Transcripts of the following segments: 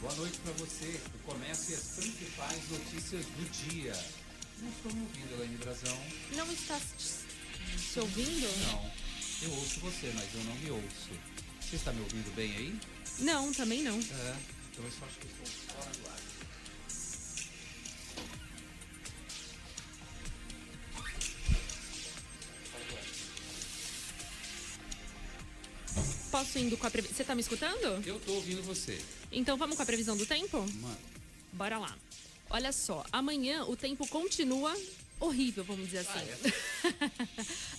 Boa noite para você. O comércio e as principais notícias do dia. Não estou me ouvindo, Elaine Brazão. Não está se ouvindo? Não. Eu ouço você, mas eu não me ouço. Você está me ouvindo bem aí? Não, também não. É. Então eu só acho que estou fora do ar. Posso indo com a previsão? Você tá me escutando? Eu estou ouvindo você. Então vamos com a previsão do tempo? Mano. Bora lá. Olha só, amanhã o tempo continua horrível, vamos dizer assim.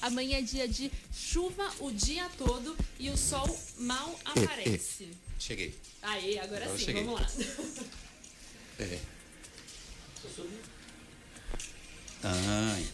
Amanhã é dia de chuva o dia todo e o sol mal aparece. Cheguei. Aê, agora sim, cheguei. vamos lá.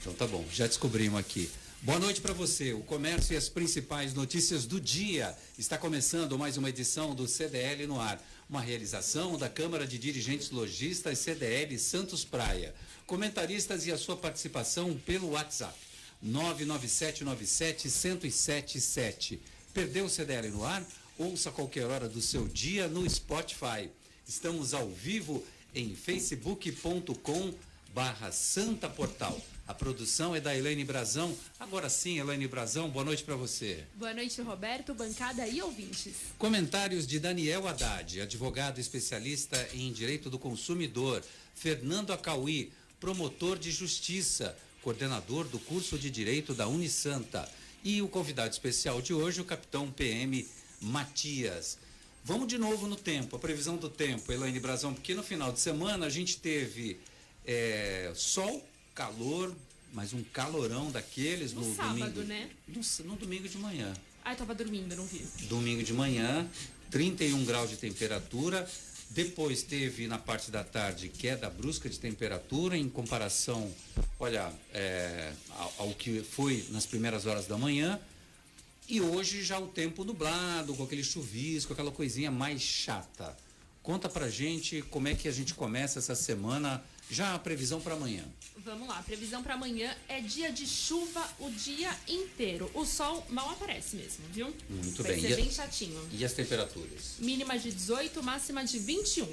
Então tá bom. Já descobrimos aqui. Boa noite para você. O comércio e as principais notícias do dia. Está começando mais uma edição do CDL no ar. Uma realização da Câmara de Dirigentes Lojistas CDL Santos Praia. Comentaristas e a sua participação pelo WhatsApp. 99797-1077. Perdeu o CDL no ar? Ouça a qualquer hora do seu dia no Spotify. Estamos ao vivo em facebook.com/santaportal. A produção é da Elaine Brazão. Agora sim, Elaine Brazão, boa noite para você. Boa noite, Roberto, bancada e ouvintes. Comentários de Daniel Haddad, advogado especialista em direito do consumidor. Fernando Acauí, promotor de justiça, coordenador do curso de direito da Unisanta. E o convidado especial de hoje, o capitão PM Matias. Vamos de novo no tempo, a previsão do tempo, Elaine Brazão, porque no final de semana a gente teve sol, calor, mas um calorão daqueles No no sábado, domingo, né? No domingo de manhã. Ai, tava dormindo, não vi. Domingo de manhã, 31 graus de temperatura. Depois teve na parte da tarde queda brusca de temperatura em comparação, olha, ao que foi nas primeiras horas da manhã. E hoje já o tempo nublado, com aquele chuvisco, aquela coisinha mais chata. Conta pra gente como é que a gente começa essa semana, já a previsão para amanhã. Vamos lá, a previsão para amanhã é dia de chuva o dia inteiro. O sol mal aparece mesmo, viu? Muito Vai bem. ser bem chatinho. E as temperaturas? Mínima de 18, máxima de 21.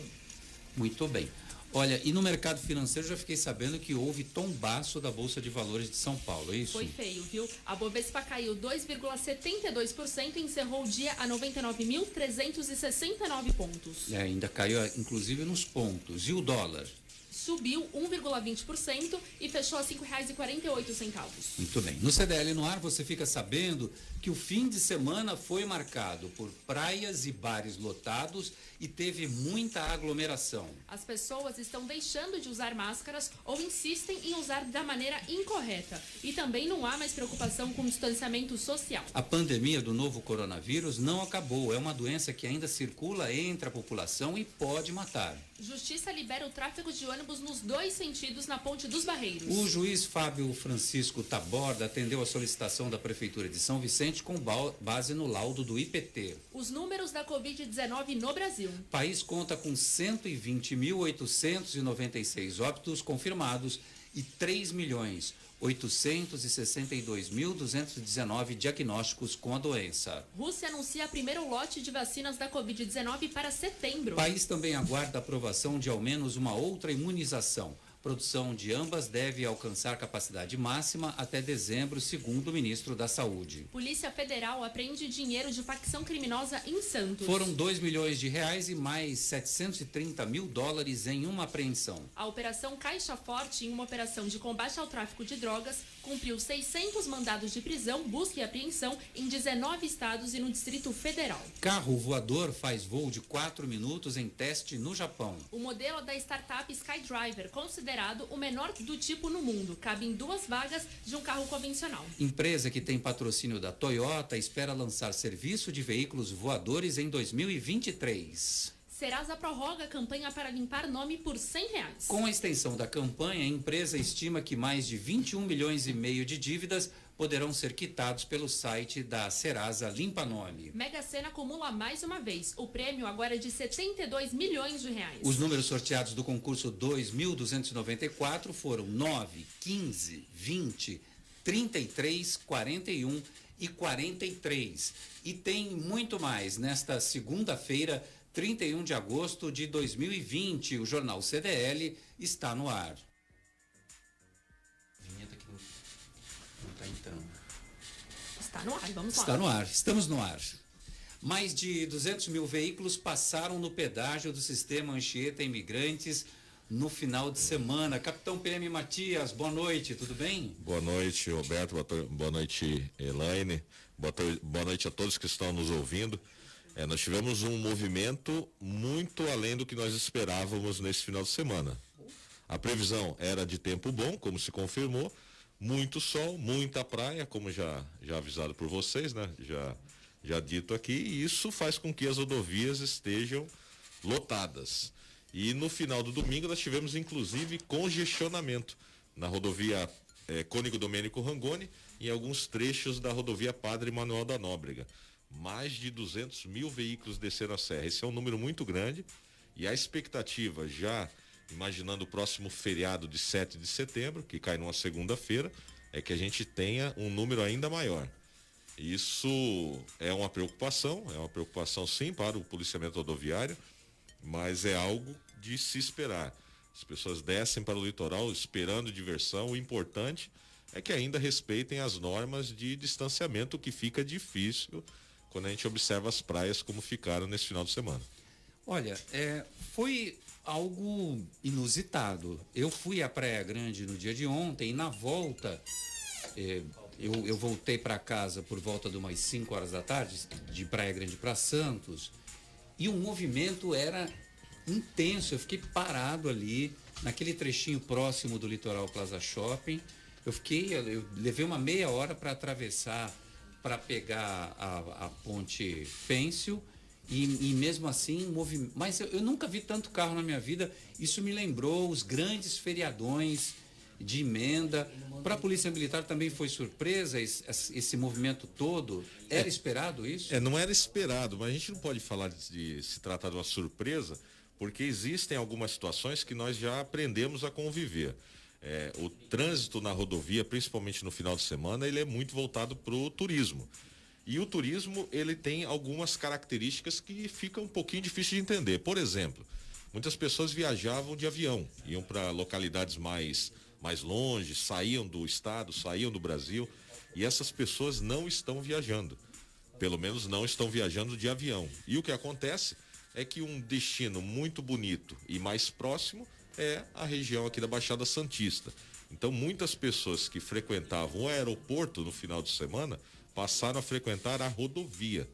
Muito bem. Olha, e no mercado financeiro já fiquei sabendo que houve tombaço da Bolsa de Valores de São Paulo, é isso? Foi feio, viu? A Bovespa caiu 2,72% e encerrou o dia a 99.369 pontos. Ainda caiu, inclusive, nos pontos. E o dólar? Subiu 1,20% e fechou a R$ 5,48. Muito bem. No CDL no ar você fica sabendo que o fim de semana foi marcado por praias e bares lotados e teve muita aglomeração. As pessoas estão deixando de usar máscaras ou insistem em usar da maneira incorreta. E também não há mais preocupação com o distanciamento social. A pandemia do novo coronavírus não acabou. É uma doença que ainda circula entre a população e pode matar. Justiça libera o tráfego de ônibus nos dois sentidos na Ponte dos Barreiros. O juiz Fábio Francisco Taborda atendeu a solicitação da Prefeitura de São Vicente com base no laudo do IPT. Os números da Covid-19 no Brasil. O país conta com 120.896 óbitos confirmados e 3.862.219 diagnósticos com a doença. Rússia anuncia primeiro lote de vacinas da Covid-19 para setembro. O país também aguarda a aprovação de ao menos uma outra imunização. Produção de ambas deve alcançar capacidade máxima até dezembro, segundo o ministro da Saúde. Polícia Federal apreende dinheiro de facção criminosa em Santos. Foram R$2 milhões e mais $730 mil em uma apreensão. A Operação Caixa Forte, em uma operação de combate ao tráfico de drogas, cumpriu 600 mandados de prisão, busca e apreensão em 19 estados e no Distrito Federal. Carro voador faz voo de 4 minutos em teste no Japão. O modelo da startup Skydriver, considerado o menor do tipo no mundo, cabe em 2 vagas de um carro convencional. Empresa que tem patrocínio da Toyota espera lançar serviço de veículos voadores em 2023. Serasa prorroga a campanha para limpar nome por R$100. Com a extensão da campanha, a empresa estima que mais de 21 milhões e meio de dívidas poderão ser quitados pelo site da Serasa Limpa Nome. Mega Sena acumula mais uma vez. O prêmio agora é de R$72 milhões. Os números sorteados do concurso 2.294 foram 9, 15, 20, 33, 41 e 43. E tem muito mais. Nesta segunda-feira, 31 de agosto de 2020. O Jornal CDL está no ar. Vinheta que não está entrando. Está no ar, vamos lá. Está no ar, estamos no ar. Mais de 200 mil veículos passaram no pedágio do sistema Anchieta Imigrantes no final de semana. Capitão PM Matias, boa noite, tudo bem? Boa noite, Roberto, boa noite, Elaine, boa noite a todos que estão nos ouvindo. Nós tivemos um movimento muito além do que nós esperávamos nesse final de semana. A previsão era de tempo bom, como se confirmou, muito sol, muita praia, como já avisado por vocês, né? Já dito aqui, e isso faz com que as rodovias estejam lotadas. E no final do domingo nós tivemos inclusive congestionamento na rodovia Cônigo Domênico Rangoni e em alguns trechos da rodovia Padre Manuel da Nóbrega. Mais de 200 mil veículos desceram a serra. Esse é um número muito grande e a expectativa, já imaginando o próximo feriado de 7 de setembro, que cai numa segunda-feira, é que a gente tenha um número ainda maior. Isso é uma preocupação sim para o policiamento rodoviário, mas é algo de se esperar. As pessoas descem para o litoral esperando diversão. O importante é que ainda respeitem as normas de distanciamento, que fica difícil quando a gente observa as praias como ficaram nesse final de semana. Olha, foi algo inusitado. Eu fui à Praia Grande no dia de ontem e na volta eu voltei para casa por volta de umas 5 horas da tarde, de Praia Grande para Santos, e o movimento era intenso. Eu fiquei parado ali, naquele trechinho próximo do Litoral Plaza Shopping. Eu levei uma meia hora para atravessar, para pegar a ponte Pêncil, e mesmo assim, mas eu nunca vi tanto carro na minha vida. Isso me lembrou os grandes feriadões de emenda. Para a Polícia Militar também foi surpresa esse movimento todo? Era esperado isso? Não era esperado, mas a gente não pode falar de se tratar de uma surpresa, porque existem algumas situações que nós já aprendemos a conviver. O trânsito na rodovia, principalmente no final de semana, ele é muito voltado para o turismo. E o turismo, ele tem algumas características que ficam um pouquinho difícil de entender. Por exemplo, muitas pessoas viajavam de avião, iam para localidades mais longe, saíam do estado, saíam do Brasil, e essas pessoas não estão viajando. Pelo menos não estão viajando de avião. E o que acontece é que um destino muito bonito e mais próximo é a região aqui da Baixada Santista. Então, muitas pessoas que frequentavam o aeroporto no final de semana passaram a frequentar a rodovia.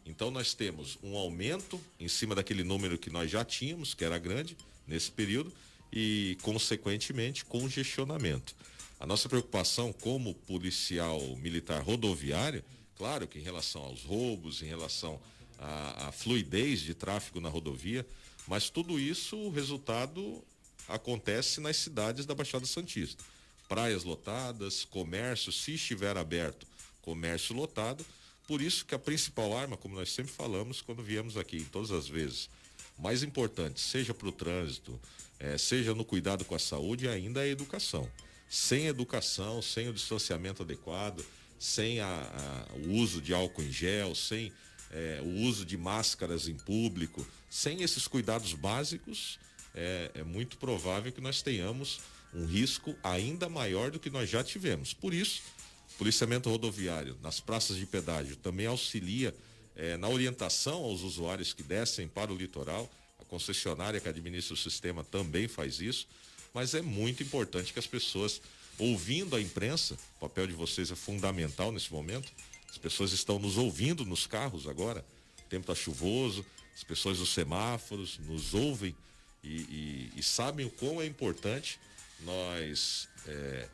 Então, nós temos um aumento em cima daquele número que nós já tínhamos, que era grande nesse período, e, consequentemente, congestionamento. A nossa preocupação como policial militar rodoviário, claro que em relação aos roubos, em relação à fluidez de tráfego na rodovia, mas tudo isso, o resultado acontece nas cidades da Baixada Santista. Praias lotadas, comércio, se estiver aberto, comércio lotado. Por isso que a principal arma, como nós sempre falamos quando viemos aqui, em todas as vezes, mais importante, seja para o trânsito, seja no cuidado com a saúde, ainda é a educação. Sem educação, sem o distanciamento adequado, sem o uso de álcool em gel, sem o uso de máscaras em público, sem esses cuidados básicos, é muito provável que nós tenhamos um risco ainda maior do que nós já tivemos. Por isso, o policiamento rodoviário nas praças de pedágio também auxilia na orientação aos usuários que descem para o litoral. A concessionária que administra o sistema também faz isso, mas é muito importante que as pessoas, ouvindo a imprensa, o papel de vocês é fundamental nesse momento. As pessoas estão nos ouvindo nos carros agora, o tempo está chuvoso, as pessoas dos semáforos nos ouvem e sabem o quão é importante nós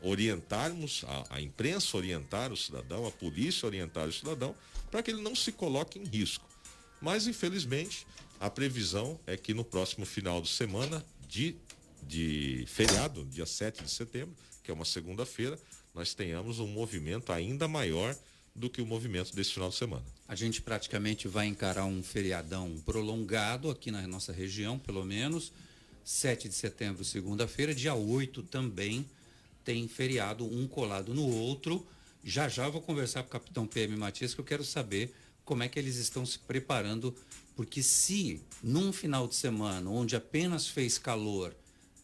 orientarmos, a imprensa orientar o cidadão, a polícia orientar o cidadão, para que ele não se coloque em risco. Mas, infelizmente, a previsão é que no próximo final de semana de feriado, dia 7 de setembro, que é uma segunda-feira, nós tenhamos um movimento ainda maior do que o movimento desse final de semana. A gente praticamente vai encarar um feriadão prolongado aqui na nossa região, pelo menos. 7 de setembro, segunda-feira, dia 8 também tem feriado, um colado no outro. Já já eu vou conversar com o capitão PM Matias, que eu quero saber como é que eles estão se preparando, porque se num final de semana onde apenas fez calor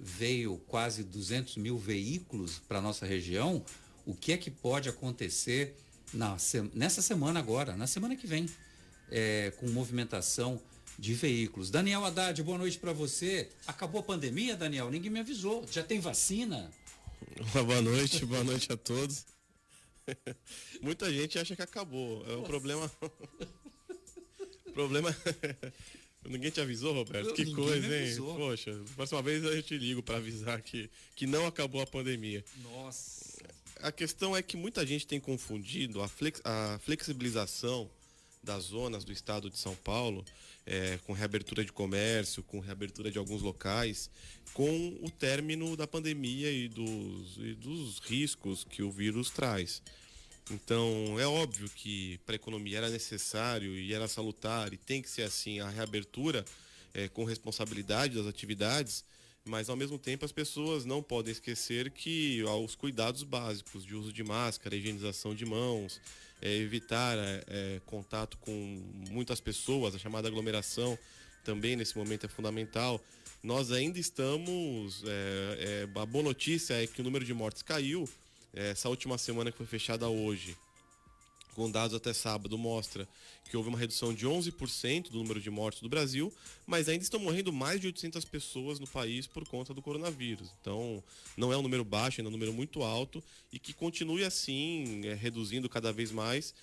veio quase 200 mil veículos para nossa região, o que é que pode acontecer nessa semana agora, na semana que vem, com movimentação de veículos. Daniel Haddad, boa noite para você. Acabou a pandemia, Daniel? Ninguém me avisou. Já tem vacina? Boa noite a todos. Muita gente acha que acabou. O problema. Ninguém te avisou, Roberto? Que coisa, hein? Poxa, próxima vez eu te ligo para avisar que não acabou a pandemia. Nossa. A questão é que muita gente tem confundido a flexibilização das zonas do estado de São Paulo, com reabertura de comércio, com reabertura de alguns locais, com o término da pandemia e dos riscos que o vírus traz. Então, é óbvio que para a economia era necessário e era salutar e tem que ser assim a reabertura com responsabilidade das atividades, mas ao mesmo tempo as pessoas não podem esquecer que os cuidados básicos de uso de máscara, higienização de mãos, evitar contato com muitas pessoas, a chamada aglomeração também nesse momento é fundamental. Nós ainda estamos, a boa notícia é que o número de mortes caiu. Essa última semana que foi fechada hoje, com dados até sábado, mostra que houve uma redução de 11% do número de mortes do Brasil, mas ainda estão morrendo mais de 800 pessoas no país por conta do coronavírus. Então, não é um número baixo, ainda é um número muito alto e que continue assim, reduzindo cada vez mais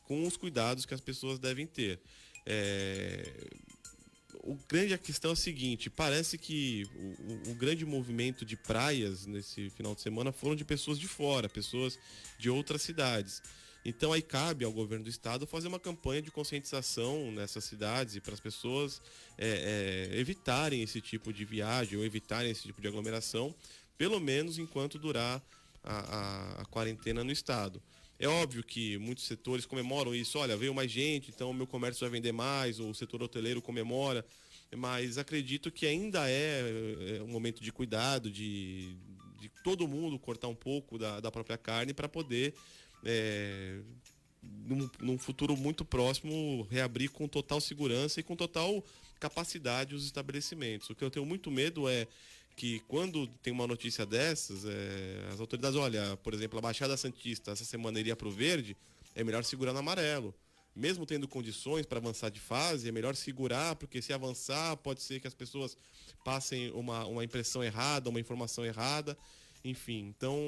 com os cuidados que as pessoas devem ter. A questão é a seguinte, parece que o grande movimento de praias nesse final de semana foram de pessoas de fora, pessoas de outras cidades. Então aí cabe ao governo do estado fazer uma campanha de conscientização nessas cidades e para as pessoas evitarem esse tipo de viagem ou evitarem esse tipo de aglomeração, pelo menos enquanto durar a quarentena no estado. É óbvio que muitos setores comemoram isso, olha, veio mais gente, então o meu comércio vai vender mais, ou o setor hoteleiro comemora, mas acredito que ainda é um momento de cuidado, de todo mundo cortar um pouco da própria carne para poder, num futuro muito próximo, reabrir com total segurança e com total capacidade os estabelecimentos. O que eu tenho muito medo é que quando tem uma notícia dessas, as autoridades, olha, por exemplo, a Baixada Santista essa semana iria para o verde, é melhor segurar no amarelo. Mesmo tendo condições para avançar de fase, é melhor segurar, porque se avançar, pode ser que as pessoas passem uma impressão errada, uma informação errada, enfim. Então,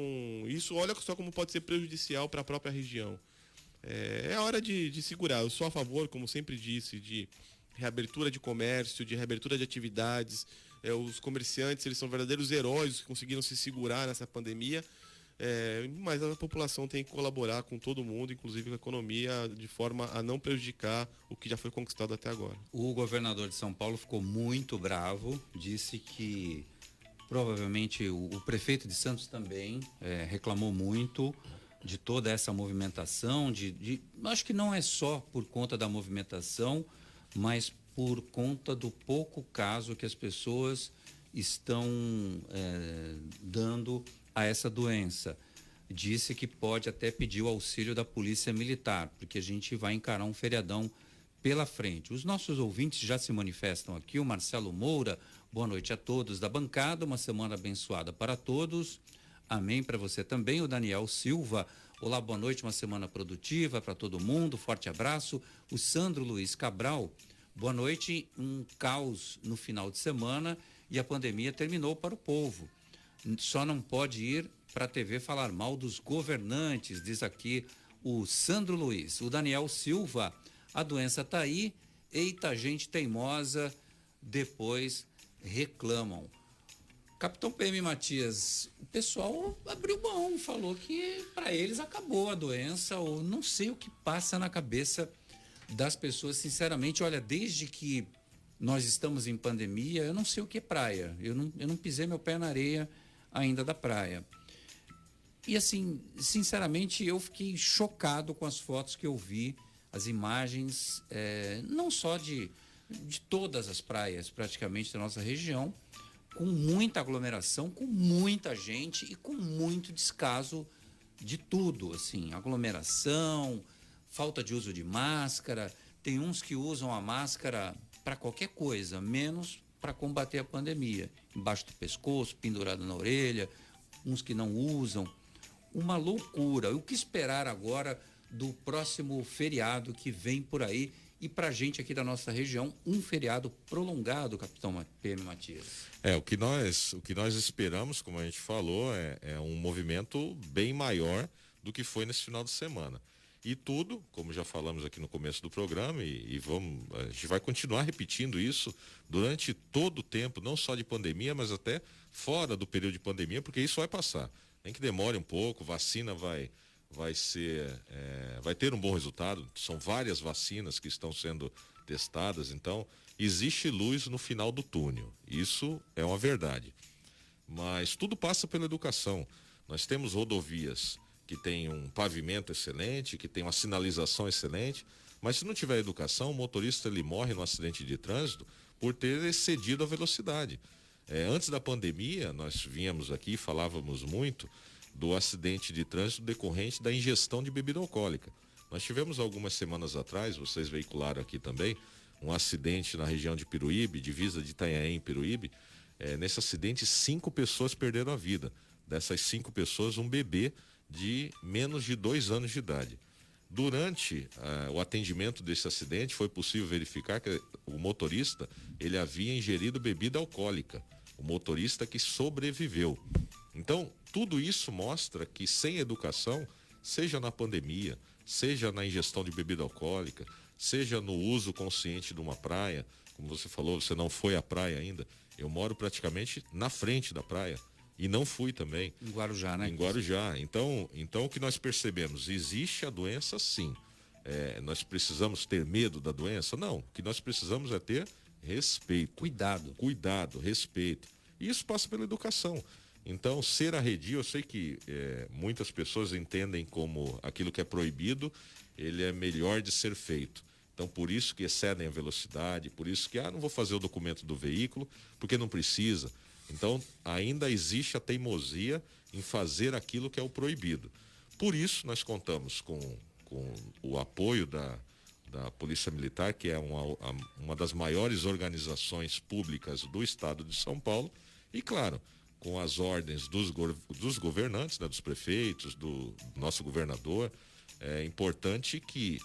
isso olha só como pode ser prejudicial para a própria região. É hora de segurar. Eu sou a favor, como sempre disse, de reabertura de comércio, de reabertura de atividades. Os comerciantes, eles são verdadeiros heróis que conseguiram se segurar nessa pandemia, mas a população tem que colaborar com todo mundo, inclusive com a economia, de forma a não prejudicar o que já foi conquistado até agora. O governador de São Paulo ficou muito bravo, disse que provavelmente o prefeito de Santos também reclamou muito de toda essa movimentação, acho que não é só por conta da movimentação, mas por conta do pouco caso que as pessoas estão dando a essa doença. Disse que pode até pedir o auxílio da Polícia Militar, porque a gente vai encarar um feriadão pela frente. Os nossos ouvintes já se manifestam aqui, o Marcelo Moura, boa noite a todos da bancada, uma semana abençoada para todos. Amém para você também. O Daniel Silva, olá, boa noite, uma semana produtiva para todo mundo, forte abraço. O Sandro Luiz Cabral, boa noite, um caos no final de semana e a pandemia terminou para o povo. Só não pode ir para a TV falar mal dos governantes, diz aqui o Sandro Luiz. O Daniel Silva, a doença está aí, eita gente teimosa, depois reclamam. Capitão PM Matias, o pessoal abriu mão, falou que para eles acabou a doença, ou não sei o que passa na cabeça das pessoas, sinceramente. Olha, desde que nós estamos em pandemia, eu não sei o que é praia, eu não pisei meu pé na areia ainda da praia. E assim, sinceramente, eu fiquei chocado com as fotos que eu vi, as imagens, não só de todas as praias praticamente da nossa região, com muita aglomeração, com muita gente e com muito descaso de tudo, assim, aglomeração, falta de uso de máscara, Tem uns que usam a máscara para qualquer coisa, menos para combater a pandemia. Embaixo do pescoço, pendurada na orelha, uns que não usam. Uma loucura. O que esperar agora do próximo feriado que vem por aí? E para a gente aqui da nossa região, um feriado prolongado, capitão PM Matias. O que nós esperamos, como a gente falou, é um movimento bem maior do que foi nesse final de semana. E tudo, como já falamos aqui no começo do programa, a gente vai continuar repetindo isso durante todo o tempo, não só de pandemia, mas até fora do período de pandemia, porque isso vai passar. Nem que demore um pouco, vacina vai ter um bom resultado. São várias vacinas que estão sendo testadas, então existe luz no final do túnel. Isso é uma verdade. Mas tudo passa pela educação. Nós temos rodovias que tem um pavimento excelente, que tem uma sinalização excelente, mas se não tiver educação, o motorista ele morre no acidente de trânsito por ter excedido a velocidade. Antes da pandemia, nós vínhamos aqui e falávamos muito do acidente de trânsito decorrente da ingestão de bebida alcoólica. Nós tivemos algumas semanas atrás, vocês veicularam aqui também, um acidente na região de Piruíbe, divisa de Itanhaém em Piruíbe. Nesse acidente, 5 pessoas perderam a vida. Dessas 5 pessoas, um bebê de menos de 2 anos de idade. Durante o atendimento desse acidente, foi possível verificar que o motorista ele havia ingerido bebida alcoólica. O motorista que sobreviveu. Então, tudo isso mostra que sem educação, seja na pandemia, seja na ingestão de bebida alcoólica, seja no uso consciente de uma praia, como você falou, você não foi à praia ainda. Eu moro praticamente na frente da praia. E não fui também. Em Guarujá, né? Em Guarujá. Então o que nós percebemos? Existe a doença, sim. Nós precisamos ter medo da doença? Não. O que nós precisamos é ter respeito. Cuidado, respeito. E isso passa pela educação. Então, ser arredio, eu sei que muitas pessoas entendem como aquilo que é proibido, ele é melhor de ser feito. Então, por isso que excedem a velocidade, por isso que, não vou fazer o documento do veículo, porque não precisa. Então, ainda existe a teimosia em fazer aquilo que é o proibido. Por isso, nós contamos com o apoio da Polícia Militar, que é uma das maiores organizações públicas do estado de São Paulo, e, claro, com as ordens dos governantes, né, dos prefeitos, do nosso governador. É importante que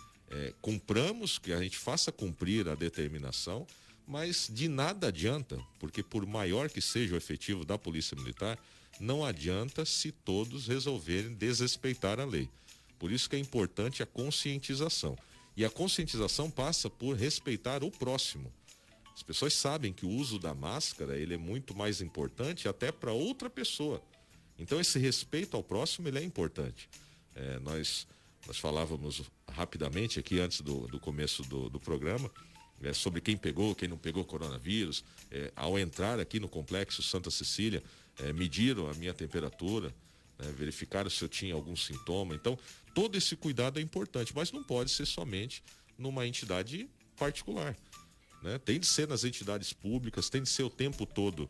cumpramos, que a gente faça cumprir a determinação, mas de nada adianta, porque por maior que seja o efetivo da Polícia Militar, não adianta se todos resolverem desrespeitar a lei. Por isso que é importante a conscientização. E a conscientização passa por respeitar o próximo. As pessoas sabem que o uso da máscara ele é muito mais importante até para outra pessoa. Então esse respeito ao próximo ele é importante. Nós falávamos rapidamente aqui antes do começo do programa sobre quem pegou, quem não pegou coronavírus. Ao entrar aqui no Complexo Santa Cecília, mediram a minha temperatura, verificaram se eu tinha algum sintoma. Então, todo esse cuidado é importante, mas não pode ser somente numa entidade particular. Tem de ser nas entidades públicas, tem de ser o tempo todo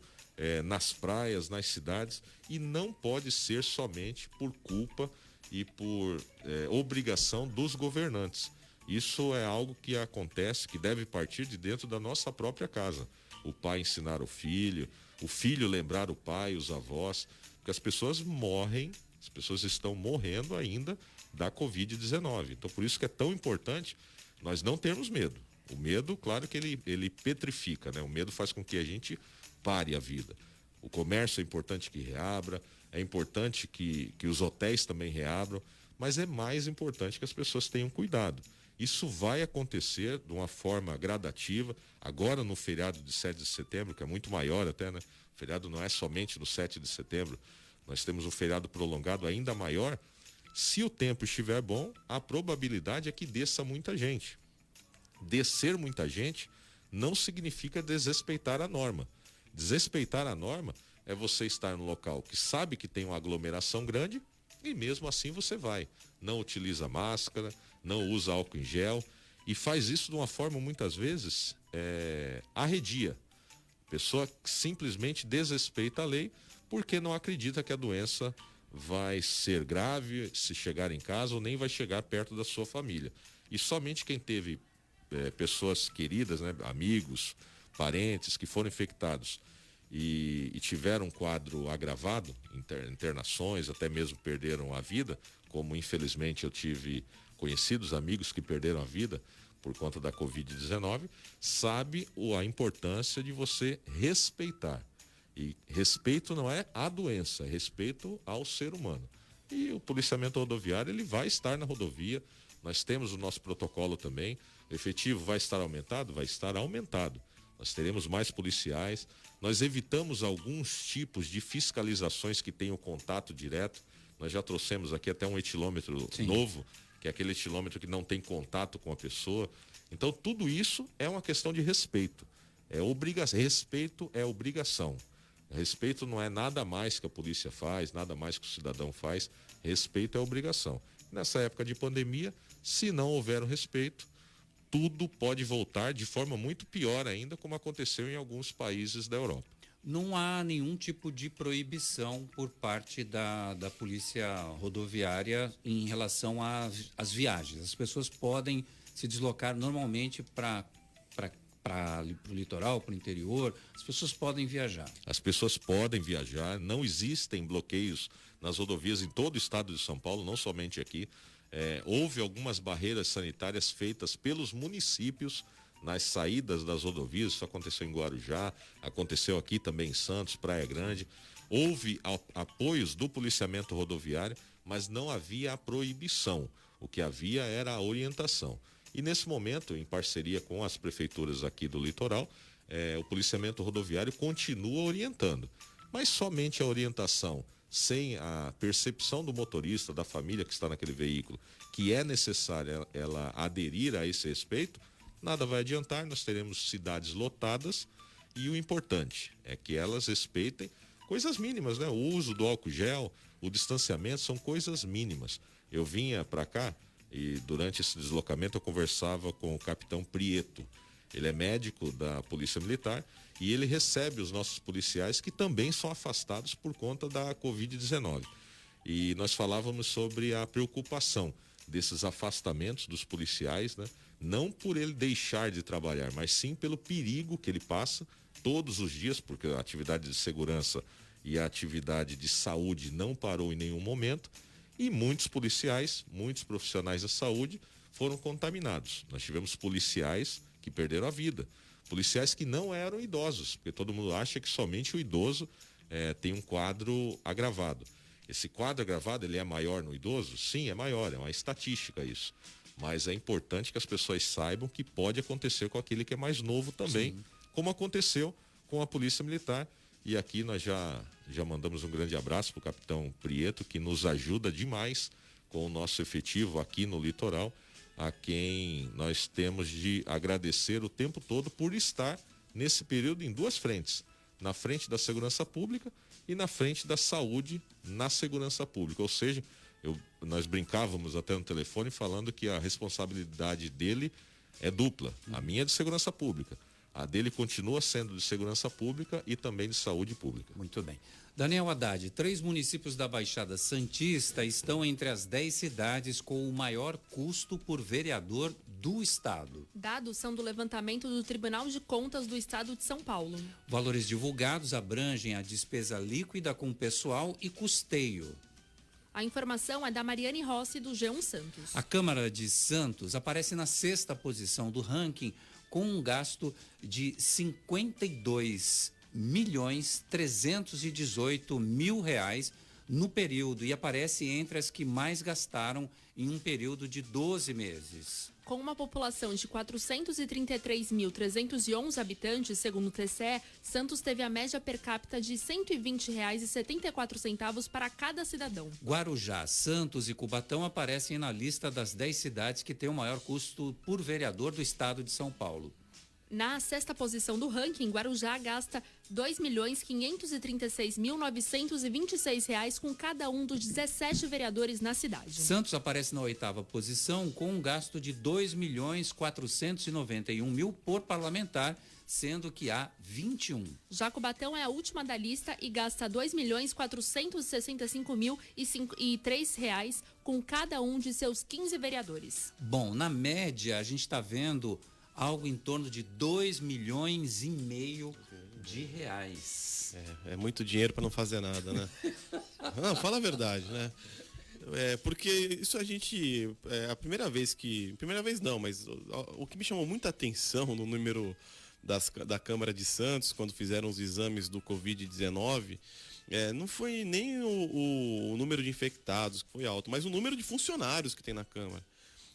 nas praias, nas cidades, e não pode ser somente por culpa e por obrigação dos governantes. Isso é algo que acontece, que deve partir de dentro da nossa própria casa. O pai ensinar o filho lembrar o pai, os avós, porque as pessoas morrem, as pessoas estão morrendo ainda da Covid-19. Então, por isso que é tão importante nós não termos medo. O medo, claro que ele petrifica, né? O medo faz com que a gente pare a vida. O comércio é importante que reabra, é importante que os hotéis também reabram, mas é mais importante que as pessoas tenham cuidado. Isso vai acontecer de uma forma gradativa, agora no feriado de 7 de setembro, que é muito maior até, né? O feriado não é somente no 7 de setembro, nós temos um feriado prolongado ainda maior. Se o tempo estiver bom, a probabilidade é que desça muita gente. Descer muita gente não significa desrespeitar a norma. Desrespeitar a norma é você estar no local que sabe que tem uma aglomeração grande e mesmo assim você vai. Não utiliza máscara, não usa álcool em gel e faz isso de uma forma muitas vezes arredia. A pessoa simplesmente desrespeita a lei porque não acredita que a doença vai ser grave se chegar em casa ou nem vai chegar perto da sua família. E somente quem teve pessoas queridas, né, amigos, parentes que foram infectados e tiveram um quadro agravado, internações, até mesmo perderam a vida, como infelizmente eu tive conhecidos, amigos que perderam a vida por conta da Covid-19, sabe a importância de você respeitar. E respeito não é a doença, é respeito ao ser humano. E o policiamento rodoviário, ele vai estar na rodovia, nós temos o nosso protocolo também, o efetivo vai estar aumentado? Vai estar aumentado. Nós teremos mais policiais, nós evitamos alguns tipos de fiscalizações que tenham contato direto, nós já trouxemos aqui até um etilômetro novo, que é aquele etilômetro que não tem contato com a pessoa. Então tudo isso é uma questão de respeito, respeito é obrigação. Respeito não é nada mais que a polícia faz, nada mais que o cidadão faz. Respeito é obrigação. Nessa época de pandemia, se não houver o respeito, tudo pode voltar de forma muito pior ainda, como aconteceu em alguns países da Europa. Não há nenhum tipo de proibição por parte da Polícia Rodoviária em relação às viagens. As pessoas podem se deslocar normalmente para o litoral, para o interior, as pessoas podem viajar. As pessoas podem viajar, não existem bloqueios nas rodovias em todo o estado de São Paulo, não somente aqui. Houve algumas barreiras sanitárias feitas pelos municípios nas saídas das rodovias, isso aconteceu em Guarujá, aconteceu aqui também em Santos, Praia Grande. Houve apoios do policiamento rodoviário, mas não havia a proibição. O que havia era a orientação. E nesse momento, em parceria com as prefeituras aqui do litoral, o policiamento rodoviário continua orientando. Mas somente a orientação, sem a percepção do motorista, da família que está naquele veículo, que é necessária ela aderir a esse respeito, nada vai adiantar, nós teremos cidades lotadas e o importante é que elas respeitem coisas mínimas, né? O uso do álcool gel, o distanciamento são coisas mínimas. Eu vinha para cá e durante esse deslocamento eu conversava com o capitão Prieto. Ele é médico da Polícia Militar e ele recebe os nossos policiais que também são afastados por conta da Covid-19. E nós falávamos sobre a preocupação desses afastamentos dos policiais, né? Não por ele deixar de trabalhar, mas sim pelo perigo que ele passa todos os dias, porque a atividade de segurança e a atividade de saúde não parou em nenhum momento. E muitos policiais, muitos profissionais da saúde foram contaminados. Nós tivemos policiais que perderam a vida, policiais que não eram idosos, porque todo mundo acha que somente o idoso tem um quadro agravado. Esse quadro agravado, ele é maior no idoso? Sim, é maior, é uma estatística isso. Mas é importante que as pessoas saibam que pode acontecer com aquele que é mais novo também, como aconteceu com a Polícia Militar. E aqui nós já mandamos um grande abraço para o capitão Prieto, que nos ajuda demais com o nosso efetivo aqui no litoral, a quem nós temos de agradecer o tempo todo por estar nesse período em duas frentes, na frente da segurança pública e na frente da saúde na segurança pública. Ou seja, nós brincávamos até no telefone falando que a responsabilidade dele é dupla. A minha é de segurança pública. A dele continua sendo de segurança pública e também de saúde pública. Muito bem. Daniel Haddad, 3 municípios da Baixada Santista estão entre as 10 cidades com o maior custo por vereador do estado. Dados são do levantamento do Tribunal de Contas do Estado de São Paulo. Valores divulgados abrangem a despesa líquida com pessoal e custeio. A informação é da Mariane Rossi, do G1 Santos. A Câmara de Santos aparece na 6ª posição do ranking com um gasto de 52.318.000 reais no período e aparece entre as que mais gastaram em um período de 12 meses. Com uma população de 433.311 habitantes, segundo o TCE, Santos teve a média per capita de R$ 120,74 para cada cidadão. Guarujá, Santos e Cubatão aparecem na lista das 10 cidades que têm o maior custo por vereador do estado de São Paulo. Na 6ª posição do ranking, Guarujá gasta R$ 2.536.926 reais com cada um dos 17 vereadores na cidade. Santos aparece na 8ª posição com um gasto de R$ 2.491.000 por parlamentar, sendo que há 21. Já Cubatão é a última da lista e gasta R$ 2.465.003 reais com cada um de seus 15 vereadores. Bom, na média a gente está vendo algo em torno de 2,5 milhões de reais. É muito dinheiro para não fazer nada, né? Não, fala a verdade, né? Porque isso a gente. A primeira vez que. Primeira vez não, mas o que me chamou muita atenção no número da Câmara de Santos, quando fizeram os exames do Covid-19, não foi nem o número de infectados que foi alto, mas o número de funcionários que tem na Câmara.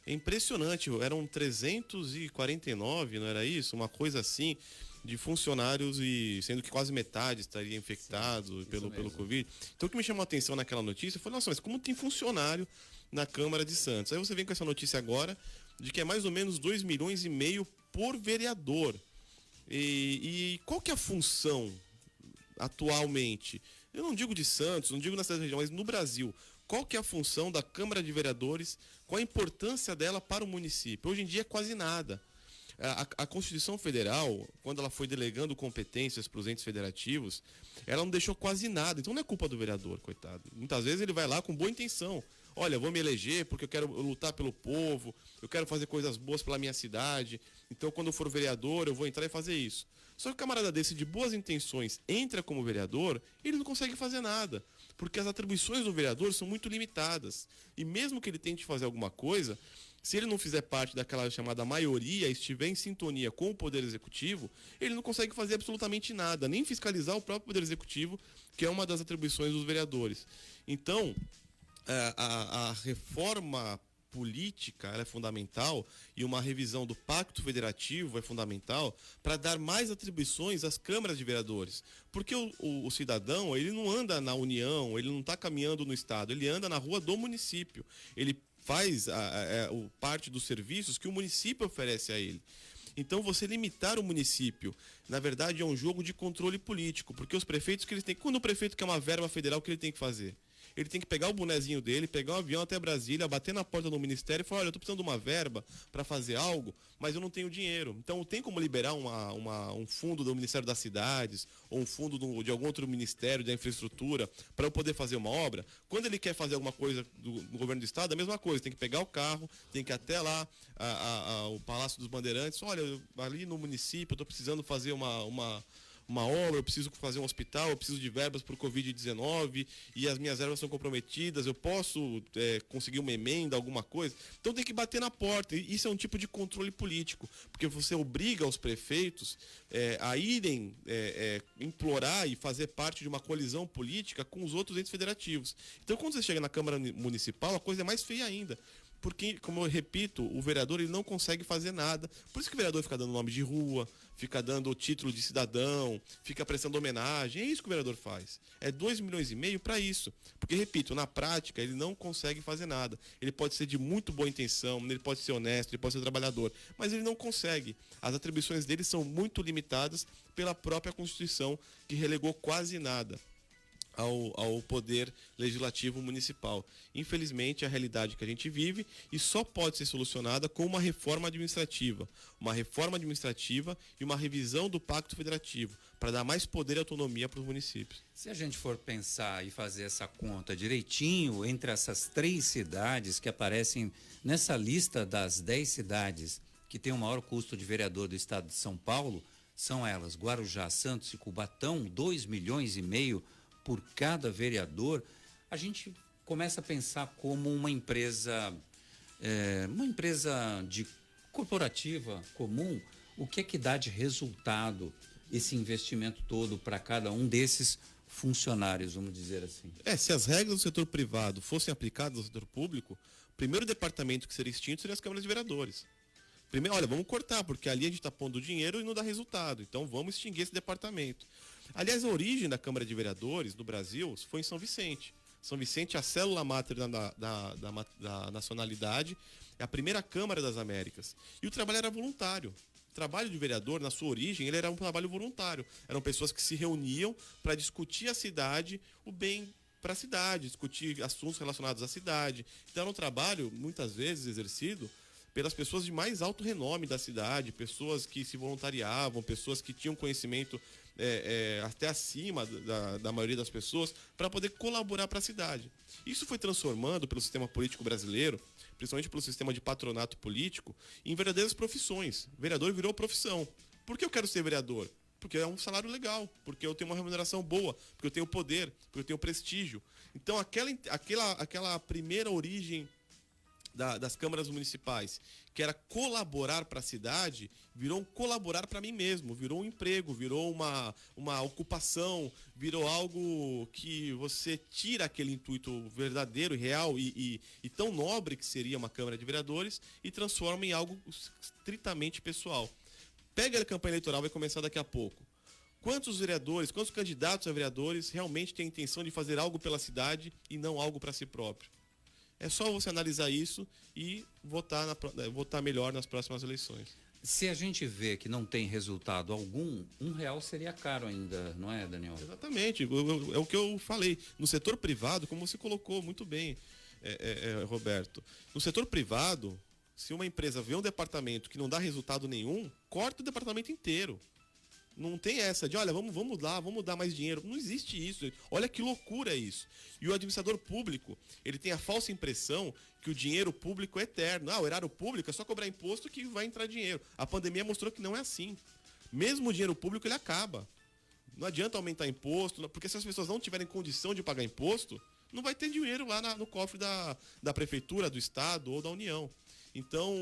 É impressionante, eram 349, não era isso? Uma coisa assim, de funcionários, e sendo que quase metade estaria infectado pelo Covid. Então o que me chamou a atenção naquela notícia foi, nossa, mas como tem funcionário na Câmara de Santos? Aí você vem com essa notícia agora de que é mais ou menos 2,5 milhões por vereador. E qual que é a função atualmente? Eu não digo de Santos, não digo na cidade da região, mas no Brasil. Qual que é a função da Câmara de Vereadores? Qual a importância dela para o município? Hoje em dia é quase nada. A Constituição Federal, quando ela foi delegando competências para os entes federativos, ela não deixou quase nada. Então não é culpa do vereador, coitado. Muitas vezes ele vai lá com boa intenção. Olha, eu vou me eleger porque eu quero lutar pelo povo, eu quero fazer coisas boas pela minha cidade. Então quando eu for vereador, eu vou entrar e fazer isso. Só que o camarada desse de boas intenções entra como vereador, ele não consegue fazer nada. Porque as atribuições do vereador são muito limitadas. E mesmo que ele tente fazer alguma coisa, se ele não fizer parte daquela chamada maioria, estiver em sintonia com o Poder Executivo, ele não consegue fazer absolutamente nada, nem fiscalizar o próprio Poder Executivo, que é uma das atribuições dos vereadores. Então, a reforma política ela é fundamental, e uma revisão do Pacto Federativo é fundamental para dar mais atribuições às câmaras de vereadores. Porque o cidadão, ele não anda na União, ele não está caminhando no Estado, ele anda na rua do município. Ele faz parte dos serviços que o município oferece a ele. Então, você limitar o município, na verdade, é um jogo de controle político, porque os prefeitos que eles têm... Quando o prefeito quer uma verba federal, o que ele tem que fazer? Ele tem que pegar o bonezinho dele, pegar um avião até Brasília, bater na porta do ministério e falar, olha, eu estou precisando de uma verba para fazer algo, mas eu não tenho dinheiro. Então, tem como liberar um fundo do Ministério das Cidades, ou um fundo de algum outro ministério da infraestrutura, para eu poder fazer uma obra? Quando ele quer fazer alguma coisa no governo do Estado, é a mesma coisa. Tem que pegar o carro, tem que ir até lá, o Palácio dos Bandeirantes. Olha, ali no município eu estou precisando fazer uma obra, eu preciso fazer um hospital, eu preciso de verbas para o Covid-19 e as minhas verbas são comprometidas, eu posso conseguir uma emenda, alguma coisa? Então tem que bater na porta. E isso é um tipo de controle político, porque você obriga os prefeitos a irem implorar e fazer parte de uma colisão política com os outros entes federativos. Então quando você chega na Câmara Municipal, a coisa é mais feia ainda. Porque, como eu repito, o vereador ele não consegue fazer nada. Por isso que o vereador fica dando nome de rua, fica dando título de cidadão, fica prestando homenagem. É isso que o vereador faz. É 2,5 milhões para isso. Porque, repito, na prática ele não consegue fazer nada. Ele pode ser de muito boa intenção, ele pode ser honesto, ele pode ser trabalhador, mas ele não consegue. As atribuições dele são muito limitadas pela própria Constituição, que relegou quase nada ao poder legislativo municipal. Infelizmente, é a realidade que a gente vive, e só pode ser solucionada com uma reforma administrativa. Uma reforma administrativa e uma revisão do Pacto Federativo, para dar mais poder e autonomia para os municípios. Se a gente for pensar e fazer essa conta direitinho entre essas 3 cidades que aparecem nessa lista das 10 cidades que têm o maior custo de vereador do estado de São Paulo, são elas Guarujá, Santos e Cubatão, 2,5 milhões por cada vereador. A gente começa a pensar como uma empresa de corporativa comum, o que é que dá de resultado esse investimento todo para cada um desses funcionários, vamos dizer assim. Se as regras do setor privado fossem aplicadas no setor público, o primeiro departamento que seria extinto seria as câmaras de vereadores. Primeiro, olha, vamos cortar, porque ali a gente está pondo dinheiro e não dá resultado. Então vamos extinguir esse departamento. Aliás, a origem da Câmara de Vereadores no Brasil foi em São Vicente. São Vicente é a célula máter da nacionalidade, é a primeira Câmara das Américas. E o trabalho era voluntário. O trabalho de vereador, na sua origem, ele era um trabalho voluntário. Eram pessoas que se reuniam para discutir a cidade, o bem para a cidade, discutir assuntos relacionados à cidade. Então era um trabalho, muitas vezes, exercido pelas pessoas de mais alto renome da cidade, pessoas que se voluntariavam, pessoas que tinham conhecimento até acima da maioria das pessoas, para poder colaborar para a cidade. Isso foi transformando pelo sistema político brasileiro, principalmente pelo sistema de patronato político, em verdadeiras profissões. Vereador virou profissão. Por que eu quero ser vereador? Porque é um salário legal, porque eu tenho uma remuneração boa, porque eu tenho poder, porque eu tenho prestígio. Então, aquela primeira origem das câmaras municipais, que era colaborar para a cidade, virou um colaborar para mim mesmo, virou um emprego, virou uma ocupação, virou algo que você tira aquele intuito verdadeiro e real e tão nobre que seria uma Câmara de Vereadores e transforma em algo estritamente pessoal. Pega a campanha eleitoral, vai começar daqui a pouco. Quantos vereadores, quantos candidatos a vereadores realmente têm a intenção de fazer algo pela cidade e não algo para si próprio? É só você analisar isso e votar melhor nas próximas eleições. Se a gente vê que não tem resultado algum, R$1 seria caro ainda, não é, Daniel? Exatamente, é o que eu falei. No setor privado, como você colocou muito bem, Roberto, no setor privado, se uma empresa vê um departamento que não dá resultado nenhum, corta o departamento inteiro. Não tem essa de, olha, vamos dar mais dinheiro. Não existe isso. Olha que loucura isso. E o administrador público, ele tem a falsa impressão que o dinheiro público é eterno. O erário público é só cobrar imposto que vai entrar dinheiro. A pandemia mostrou que não é assim. Mesmo o dinheiro público, ele acaba. Não adianta aumentar imposto, porque se as pessoas não tiverem condição de pagar imposto, não vai ter dinheiro lá no cofre da prefeitura, do estado ou da União. Então,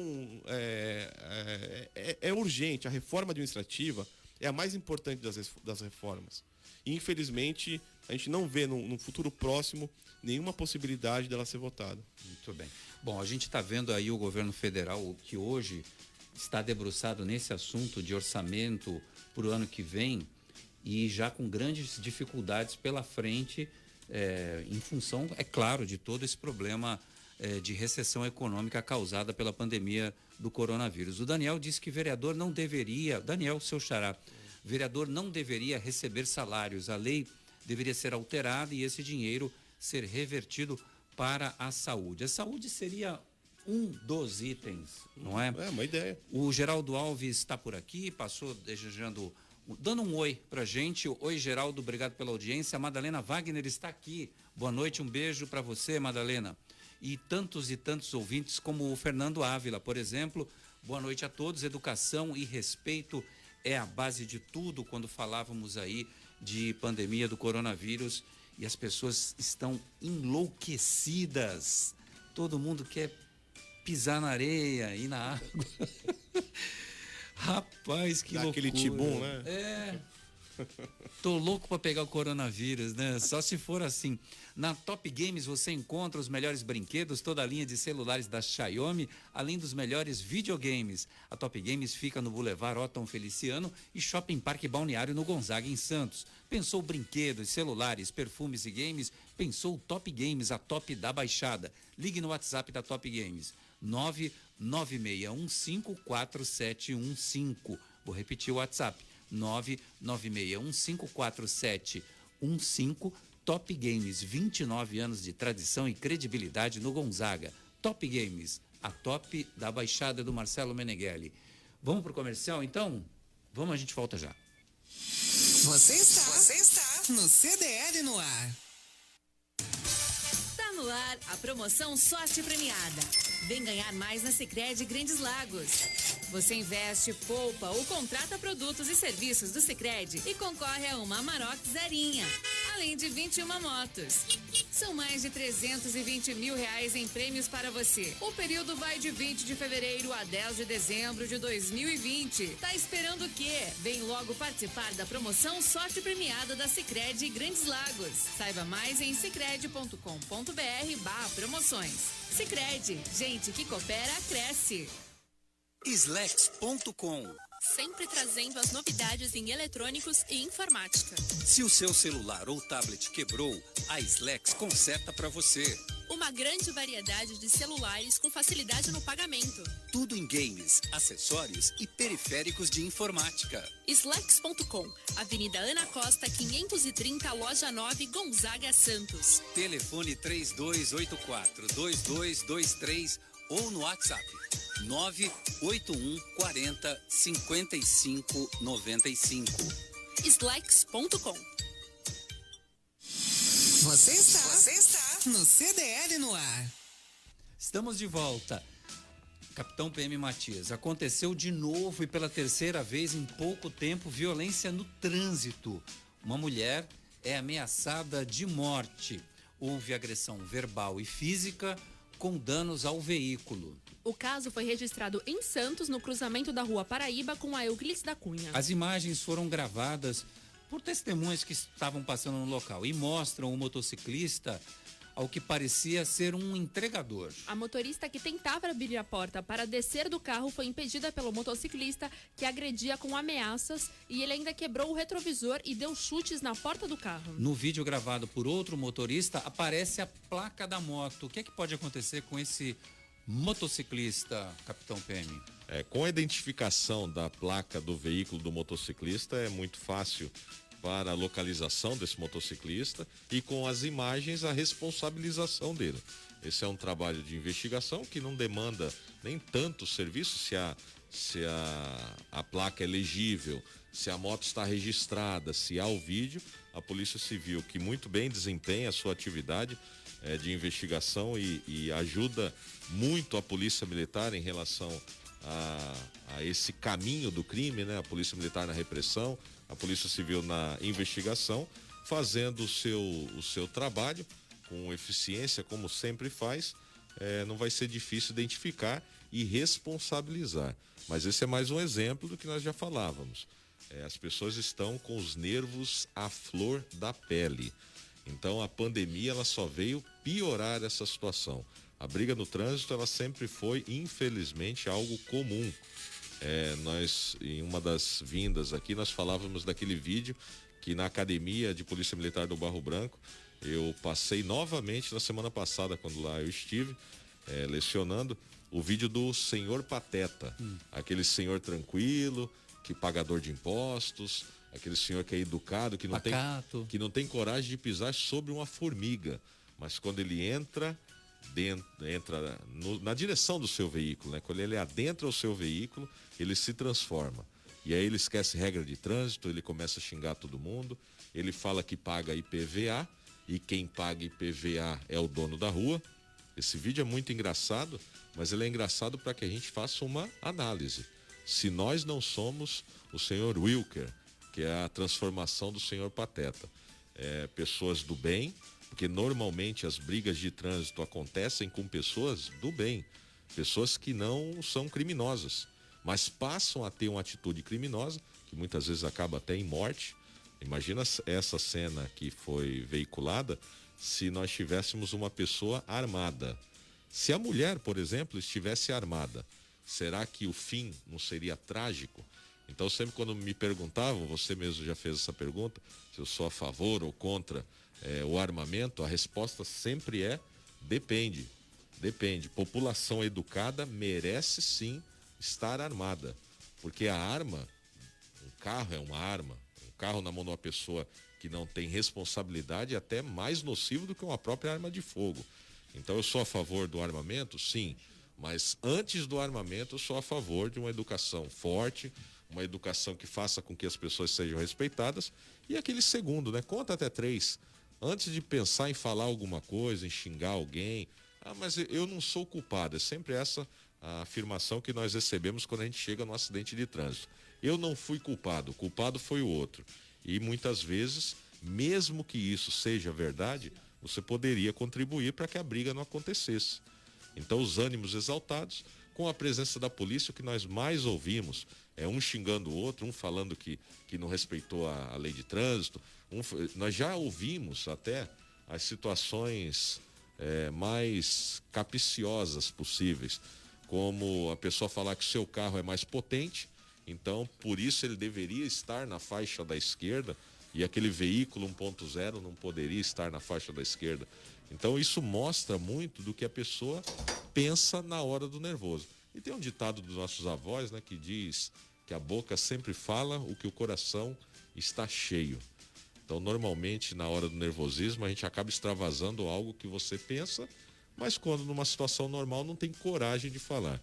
é urgente. A reforma administrativa é a mais importante das reformas. E, infelizmente, a gente não vê no futuro próximo nenhuma possibilidade dela ser votada. Muito bem. Bom, a gente está vendo aí o governo federal que hoje está debruçado nesse assunto de orçamento para o ano que vem e já com grandes dificuldades pela frente, em função, é claro, de todo esse problema de recessão econômica causada pela pandemia do coronavírus. O Daniel disse que vereador não deveria, Daniel, seu xará, vereador não deveria receber salários. A lei deveria ser alterada e esse dinheiro ser revertido para a saúde. A saúde seria um dos itens, não é? É uma ideia. O Geraldo Alves está por aqui, passou desejando, dando um oi pra gente. Oi, Geraldo, obrigado pela audiência. A Madalena Wagner está aqui. Boa noite, um beijo para você, Madalena. E tantos ouvintes como o Fernando Ávila, por exemplo. Boa noite a todos. Educação e respeito é a base de tudo quando falávamos aí de pandemia do coronavírus e as pessoas estão enlouquecidas. Todo mundo quer pisar na areia e na água. Rapaz, que loucura. Aquele tibum, né? Tô louco para pegar o coronavírus, né? Só se for assim. Na Top Games você encontra os melhores brinquedos, toda a linha de celulares da Xiaomi, além dos melhores videogames. A Top Games fica no Boulevard Otton Feliciano e Shopping Parque Balneário no Gonzaga, em Santos. Pensou brinquedos, celulares, perfumes e games? Pensou Top Games, a top da baixada. Ligue no WhatsApp da Top Games, 996154715. Vou repetir o WhatsApp, 996154715. Top Games, 29 anos de tradição e credibilidade no Gonzaga. Top Games, a top da Baixada do Marcelo Meneghelli. Vamos pro comercial, então? Vamos, a gente volta já. Você está no CDL no ar. Tá no ar a promoção Sorte Premiada. Vem ganhar mais na Sicredi Grandes Lagos. Você investe, poupa ou contrata produtos e serviços do Sicredi e concorre a uma Amarok zerinha, além de 21 motos. São mais de 320 mil reais em prêmios para você. O período vai de 20 de fevereiro a 10 de dezembro de 2020. Tá esperando o quê? Vem logo participar da promoção Sorte Premiada da Sicredi Grandes Lagos. Saiba mais em sicredi.com.br/promoções. Sicredi, gente que coopera, cresce. Slex.com. Sempre trazendo as novidades em eletrônicos e informática. Se o seu celular ou tablet quebrou, a Slex conserta para você. Uma grande variedade de celulares com facilidade no pagamento. Tudo em games, acessórios e periféricos de informática. Slex.com, Avenida Ana Costa, 530, Loja 9, Gonzaga, Santos. Telefone 3284-2223 ou no WhatsApp 981 40 55 95. Slacks.com. Você está no CDL no ar. Estamos de volta. Capitão PM Matias, aconteceu de novo e pela terceira vez em pouco tempo violência no trânsito. Uma mulher é ameaçada de morte. Houve agressão verbal e física com danos ao veículo. O caso foi registrado em Santos, no cruzamento da Rua Paraíba com a Euclides da Cunha. As imagens foram gravadas por testemunhas que estavam passando no local e mostram o motociclista ao que parecia ser um entregador. A motorista que tentava abrir a porta para descer do carro foi impedida pelo motociclista, que agredia com ameaças, e ele ainda quebrou o retrovisor e deu chutes na porta do carro. No vídeo gravado por outro motorista, aparece a placa da moto. O que é que pode acontecer com esse motociclista, Capitão PM? Com a identificação da placa do veículo do motociclista é muito fácil para a localização desse motociclista e com as imagens a responsabilização dele. Esse é um trabalho de investigação que não demanda nem tanto serviço, se a placa é legível, se a moto está registrada, se há o vídeo. A Polícia Civil, que muito bem desempenha a sua atividade de investigação e ajuda muito a Polícia Militar em relação a esse caminho do crime, né? A Polícia Militar na repressão, a Polícia Civil na investigação, fazendo o seu trabalho com eficiência, como sempre faz. Não vai ser difícil identificar e responsabilizar. Mas esse é mais um exemplo do que nós já falávamos. As pessoas estão com os nervos à flor da pele. Então a pandemia ela só veio piorar essa situação. A briga no trânsito ela sempre foi, infelizmente, algo comum. Nós, em uma das vindas aqui, nós falávamos daquele vídeo que na Academia de Polícia Militar do Barro Branco, eu passei novamente na semana passada, quando lá eu estive lecionando, o vídeo do senhor Pateta. Aquele senhor tranquilo, que pagador de impostos, aquele senhor que é educado, que não tem coragem de pisar sobre uma formiga. Mas quando ele entra na direção do seu veículo, né? Quando ele adentra o seu veículo, ele se transforma. E aí ele esquece regra de trânsito, ele começa a xingar todo mundo, ele fala que paga IPVA, e quem paga IPVA é o dono da rua. Esse vídeo é muito engraçado, mas ele é engraçado para que a gente faça uma análise. Se nós não somos o senhor Wilker, que é a transformação do senhor Pateta, pessoas do bem, porque normalmente as brigas de trânsito acontecem com pessoas do bem, pessoas que não são criminosas, mas passam a ter uma atitude criminosa, que muitas vezes acaba até em morte. Imagina essa cena que foi veiculada se nós tivéssemos uma pessoa armada. Se a mulher, por exemplo, estivesse armada, será que o fim não seria trágico? Então sempre quando me perguntavam, você mesmo já fez essa pergunta, se eu sou a favor ou contra o armamento, a resposta sempre é depende. Depende. População educada merece sim estar armada, porque a arma, um carro é uma arma, um carro na mão de uma pessoa que não tem responsabilidade é até mais nocivo do que uma própria arma de fogo. Então eu sou a favor do armamento, sim, mas antes do armamento eu sou a favor de uma educação forte, uma educação que faça com que as pessoas sejam respeitadas, e aquele segundo, né? Conta até 3. Antes de pensar em falar alguma coisa, em xingar alguém, mas eu não sou culpado. É sempre essa a afirmação que nós recebemos quando a gente chega no acidente de trânsito. Eu não fui culpado, o culpado foi o outro. E muitas vezes, mesmo que isso seja verdade, você poderia contribuir para que a briga não acontecesse. Então os ânimos exaltados, com a presença da polícia, o que nós mais ouvimos é um xingando o outro, um falando que não respeitou a lei de trânsito. Nós já ouvimos até as situações mais capciosas possíveis, como a pessoa falar que o seu carro é mais potente, então por isso ele deveria estar na faixa da esquerda e aquele veículo 1.0 não poderia estar na faixa da esquerda. Então isso mostra muito do que a pessoa pensa na hora do nervoso. E tem um ditado dos nossos avós, né, que diz que a boca sempre fala o que o coração está cheio. Então, normalmente, na hora do nervosismo, a gente acaba extravasando algo que você pensa, mas quando numa situação normal não tem coragem de falar.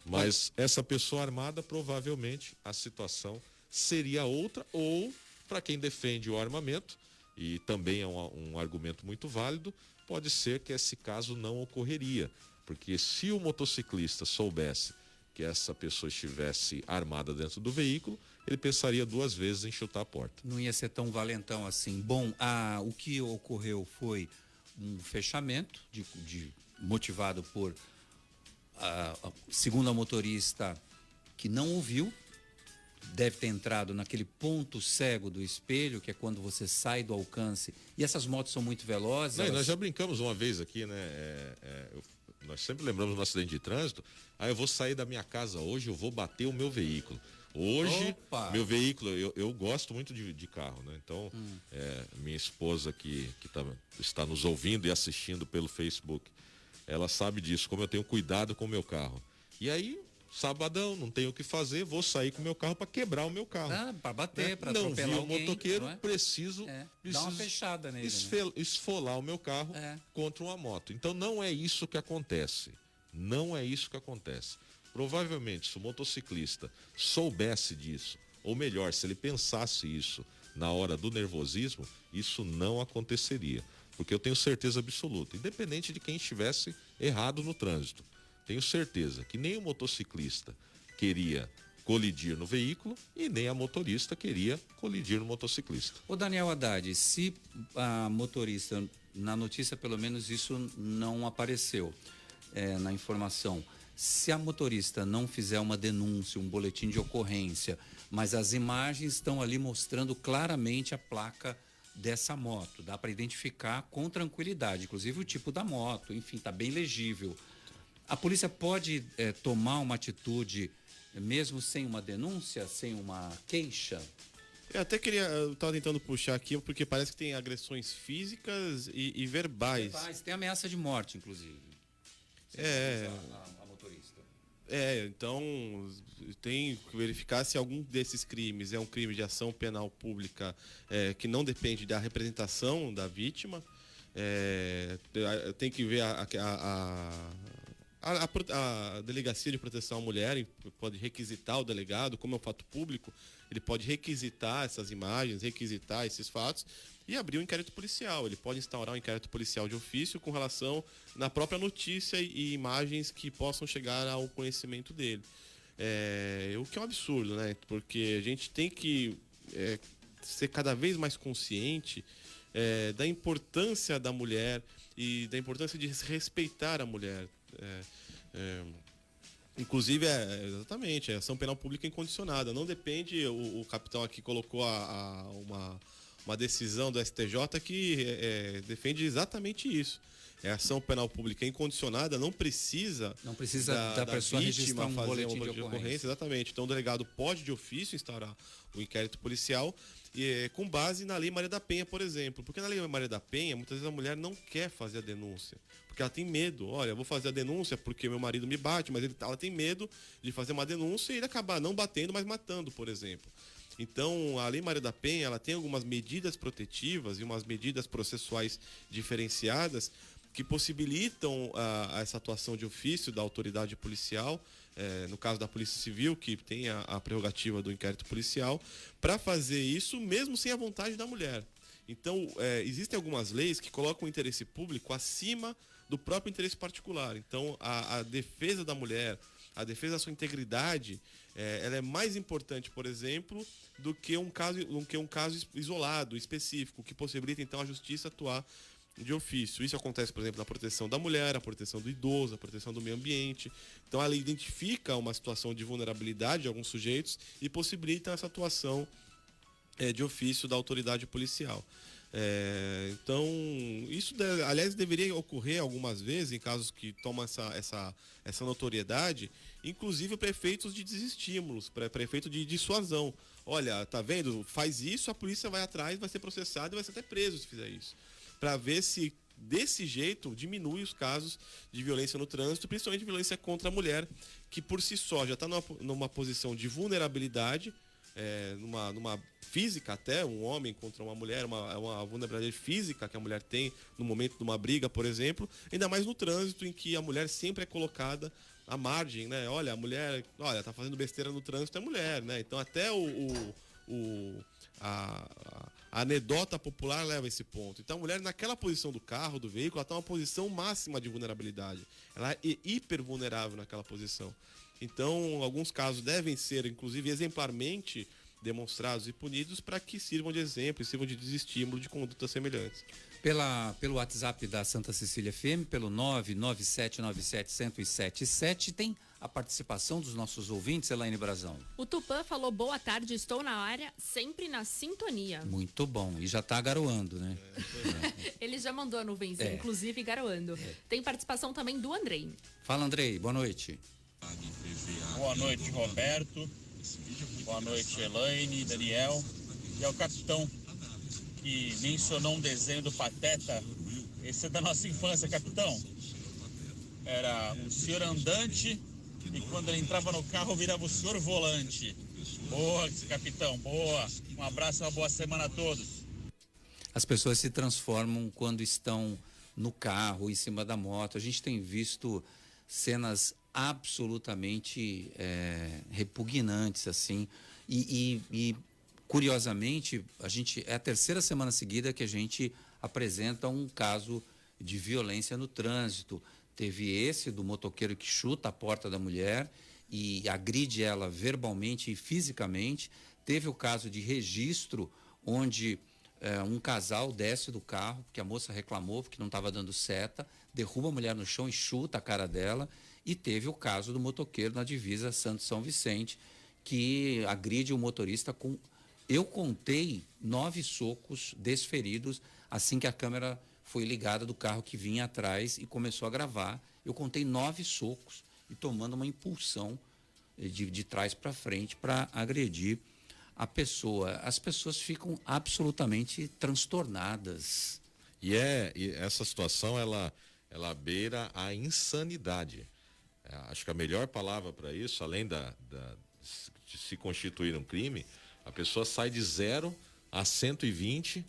Mas essa pessoa armada, provavelmente, a situação seria outra, ou, para quem defende o armamento, e também é um argumento muito válido, pode ser que esse caso não ocorreria. Porque se o motociclista soubesse que essa pessoa estivesse armada dentro do veículo, ele pensaria 2 vezes em chutar a porta. Não ia ser tão valentão assim. Bom, o que ocorreu foi um fechamento motivado por, segundo a motorista, que não ouviu, deve ter entrado naquele ponto cego do espelho, que é quando você sai do alcance. E essas motos são muito velozes. Não, nós já brincamos uma vez aqui, né? Nós sempre lembramos do acidente de trânsito. Eu vou sair da minha casa hoje, eu vou bater o meu veículo. Hoje, meu veículo, eu gosto muito de carro, né? Então, minha esposa que está nos ouvindo e assistindo pelo Facebook, ela sabe disso, como eu tenho cuidado com o meu carro. E aí, sabadão, não tenho o que fazer, vou sair com o meu carro para quebrar o meu carro. Para bater, né? para atropelar Não vi alguém, o motoqueiro, não é? preciso dar uma fechada nele, esfolar o meu carro contra uma moto. Então, não é isso que acontece. Não é isso que acontece. Provavelmente, se o motociclista soubesse disso, ou melhor, se ele pensasse isso na hora do nervosismo, isso não aconteceria. Porque eu tenho certeza absoluta, independente de quem estivesse errado no trânsito, tenho certeza que nem o motociclista queria colidir no veículo e nem a motorista queria colidir no motociclista. Ô Daniel Haddad, se a motorista, na notícia pelo menos isso não apareceu na informação, se a motorista não fizer uma denúncia, um boletim de ocorrência, mas as imagens estão ali mostrando claramente a placa dessa moto, dá para identificar com tranquilidade, inclusive o tipo da moto, enfim, está bem legível. A polícia pode tomar uma atitude mesmo sem uma denúncia, sem uma queixa? Eu estava tentando puxar aqui, porque parece que tem agressões físicas e verbais. Tem ameaça de morte, inclusive. A motorista. Então tem que verificar se algum desses crimes é um crime de ação penal pública que não depende da representação da vítima. Tem que ver a Delegacia de Proteção à Mulher pode requisitar o delegado, como é um fato público, ele pode requisitar essas imagens, requisitar esses fatos e abrir um inquérito policial. Ele pode instaurar um inquérito policial de ofício com relação na própria notícia e imagens que possam chegar ao conhecimento dele. O que é um absurdo, né? Porque a gente tem que ser cada vez mais consciente da importância da mulher e da importância de respeitar a mulher. Inclusive, exatamente, a ação penal pública incondicionada. Não depende, o capitão aqui colocou uma decisão do STJ que defende exatamente isso. A ação penal pública incondicionada não precisa da pessoa vítima registrar um fazer boletim de ocorrência. Exatamente. Então o delegado pode de ofício instaurar o inquérito policial com base na Lei Maria da Penha, por exemplo. Porque na Lei Maria da Penha, muitas vezes a mulher não quer fazer a denúncia. Porque ela tem medo. Olha, eu vou fazer a denúncia porque meu marido me bate, mas ela tem medo de fazer uma denúncia e ele acabar não batendo, mas matando, por exemplo. Então, a Lei Maria da Penha, ela tem algumas medidas protetivas e umas medidas processuais diferenciadas que possibilitam essa atuação de ofício da autoridade policial, no caso da Polícia Civil, que tem a prerrogativa do inquérito policial, para fazer isso mesmo sem a vontade da mulher. Então, existem algumas leis que colocam o interesse público acima do próprio interesse particular. Então, a defesa da mulher, a defesa da sua integridade, ela é mais importante, por exemplo, do que um caso isolado, específico, que possibilita, então, a justiça atuar de ofício. Isso acontece, por exemplo, na proteção da mulher, a proteção do idoso, a proteção do meio ambiente. Então, ela identifica uma situação de vulnerabilidade de alguns sujeitos e possibilita essa atuação de ofício da autoridade policial. Então, isso, aliás, deveria ocorrer algumas vezes, em casos que tomam essa notoriedade, inclusive para efeitos de desestímulos, para efeito de dissuasão. Olha, tá vendo? Faz isso, a polícia vai atrás, vai ser processado e vai ser até preso se fizer isso. Para ver se, desse jeito, diminui os casos de violência no trânsito, principalmente violência contra a mulher, que por si só já está numa posição de vulnerabilidade, numa física até, um homem contra uma mulher, uma vulnerabilidade física que a mulher tem no momento de uma briga, por exemplo, ainda mais no trânsito, em que a mulher sempre é colocada a margem, né? Olha, a mulher, olha, tá fazendo besteira no trânsito, é mulher, né? Então até a anedota popular leva a esse ponto. Então a mulher naquela posição do carro, do veículo, ela tá numa posição máxima de vulnerabilidade. Ela é hiper vulnerável naquela posição. Então, alguns casos devem ser, inclusive, exemplarmente demonstrados e punidos para que sirvam de exemplo e sirvam de desestímulo de condutas semelhantes. Pelo WhatsApp da Santa Cecília FM, pelo 99797-1077, tem a participação dos nossos ouvintes, Elaine Brazão. O Tupã falou: boa tarde, estou na área, sempre na sintonia. Muito bom, e já está garoando, né? Ele já mandou a nuvenzinha, inclusive garoando. Tem participação também do Andrei. Fala, Andrei, boa noite. Boa noite, Roberto. Boa noite, Elaine, Daniel. E ao capitão, que mencionou um desenho do Pateta. Esse é da nossa infância, capitão. Era um senhor andante e quando ele entrava no carro virava o senhor volante. Boa, capitão, boa. Um abraço e uma boa semana a todos. As pessoas se transformam quando estão no carro, em cima da moto. A gente tem visto cenas absolutamente repugnantes, assim, e curiosamente, é a terceira semana seguida que a gente apresenta um caso de violência no trânsito. Teve esse do motoqueiro que chuta a porta da mulher e agride ela verbalmente e fisicamente. Teve o caso de Registro, onde um casal desce do carro, porque a moça reclamou porque não estava dando seta, derruba a mulher no chão e chuta a cara dela. E teve o caso do motoqueiro na divisa Santos-São Vicente, que agride o motorista com... Eu contei 9 socos desferidos assim que a câmera foi ligada do carro que vinha atrás e começou a gravar. Eu contei 9 socos e tomando uma impulsão de trás para frente para agredir a pessoa. As pessoas ficam absolutamente transtornadas. E essa situação, ela beira a insanidade. Acho que a melhor palavra para isso, além de se constituir um crime, a pessoa sai de 0 a 120,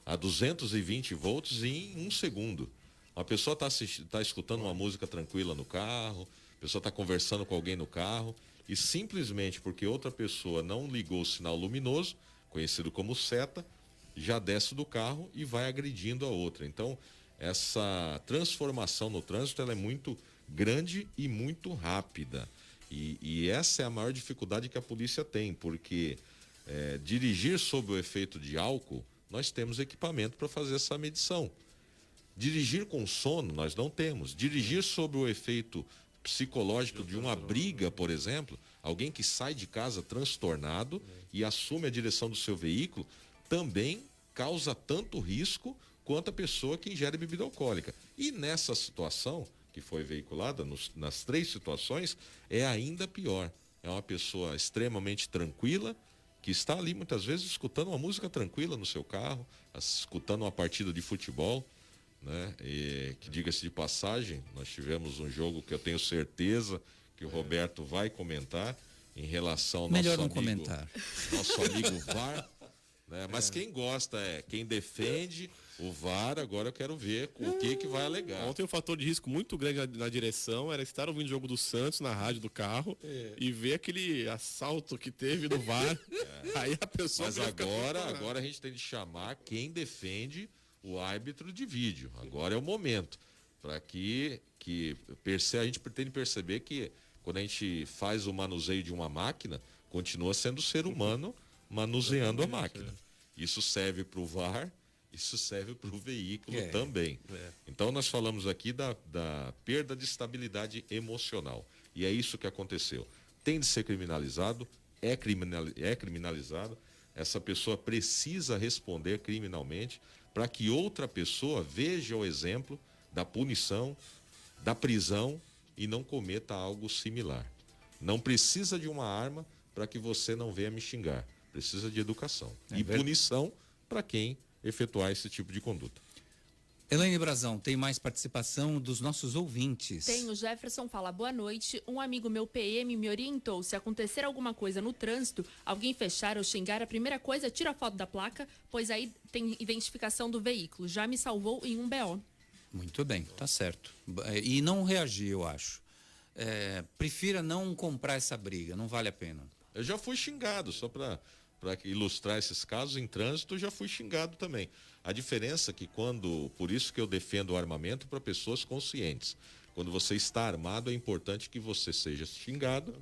a 220 volts em 1 segundo. Uma pessoa tá escutando uma música tranquila no carro, a pessoa está conversando com alguém no carro e simplesmente porque outra pessoa não ligou o sinal luminoso, conhecido como seta, já desce do carro e vai agredindo a outra. Então, essa transformação no trânsito, ela é muito grande e muito rápida. E essa é a maior dificuldade que a polícia tem, porque dirigir sob o efeito de álcool, nós temos equipamento para fazer essa medição. Dirigir com sono, nós não temos. Dirigir sob o efeito psicológico de uma briga, por exemplo, alguém que sai de casa transtornado e assume a direção do seu veículo, também causa tanto risco quanto a pessoa que ingere bebida alcoólica. E nessa situação que foi veiculada, nas 3 situações, é ainda pior. É uma pessoa extremamente tranquila, que está ali muitas vezes escutando uma música tranquila no seu carro, escutando uma partida de futebol, né? E que, diga-se de passagem, nós tivemos um jogo que eu tenho certeza que o Roberto vai comentar em relação ao Melhor não comentar. Nosso amigo VAR, né? Mas quem gosta quem defende o VAR, agora eu quero ver o que vai alegar. Ontem um fator de risco muito grande na direção era estar ouvindo o jogo do Santos na rádio do carro e ver aquele assalto que teve no VAR. Aí a pessoa... Mas agora a gente tem de chamar quem defende o árbitro de vídeo. Agora é o momento. Para que a gente pretende perceber que quando a gente faz o manuseio de uma máquina, continua sendo o ser humano manuseando a máquina. Isso serve para o VAR, isso serve para o veículo também. Então nós falamos aqui da perda de estabilidade emocional. E é isso que aconteceu. Tem de ser criminalizado, é criminalizado. Essa pessoa precisa responder criminalmente para que outra pessoa veja o exemplo da punição, da prisão e não cometa algo similar. Não precisa de uma arma para que você não venha me xingar. Precisa de educação e punição para quem efetuar esse tipo de conduta. Elaine Brazão, tem mais participação dos nossos ouvintes. Tem, o Jefferson fala: boa noite, um amigo meu PM me orientou, se acontecer alguma coisa no trânsito, alguém fechar ou xingar, a primeira coisa, tira a foto da placa, pois aí tem identificação do veículo, já me salvou em um BO. Muito bem, tá certo. E não reagir, eu acho. prefira não comprar essa briga, não vale a pena. Eu já fui xingado, só para ilustrar esses casos em trânsito, eu já fui xingado também. A diferença é que por isso que eu defendo o armamento para pessoas conscientes. Quando você está armado, é importante que você seja xingado,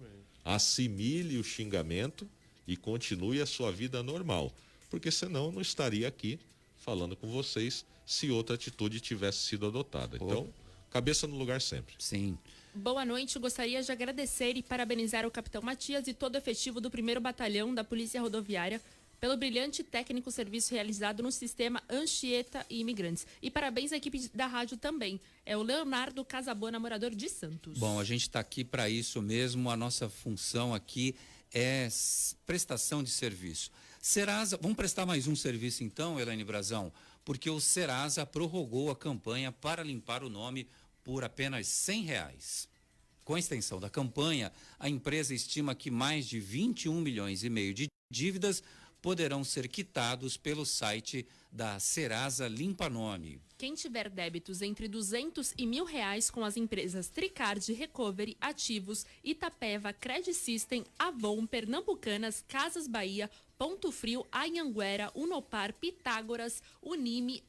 assimile o xingamento e continue a sua vida normal. Porque senão não estaria aqui falando com vocês se outra atitude tivesse sido adotada. Então, cabeça no lugar sempre. Sim. Boa noite, gostaria de agradecer e parabenizar o capitão Matias e todo o efetivo do 1º Batalhão da Polícia Rodoviária pelo brilhante técnico serviço realizado no sistema Anchieta e Imigrantes. E parabéns à equipe da rádio também. É o Leonardo Casabona, morador de Santos. Bom, a gente está aqui para isso mesmo, a nossa função aqui é prestação de serviço. Serasa, vamos prestar mais um serviço então, Elaine Brazão, porque o Serasa prorrogou a campanha para limpar o nome por apenas R$100. Com a extensão da campanha, a empresa estima que mais de 21 milhões e meio de dívidas poderão ser quitados pelo site da Serasa Limpa Nome. Quem tiver débitos entre R$200 e R$1.000 com as empresas Tricard, Recovery, Ativos, Itapeva, Credit System, Avon, Pernambucanas, Casas Bahia, Ponto Frio, Anhanguera, Unopar, Pitágoras, Unime,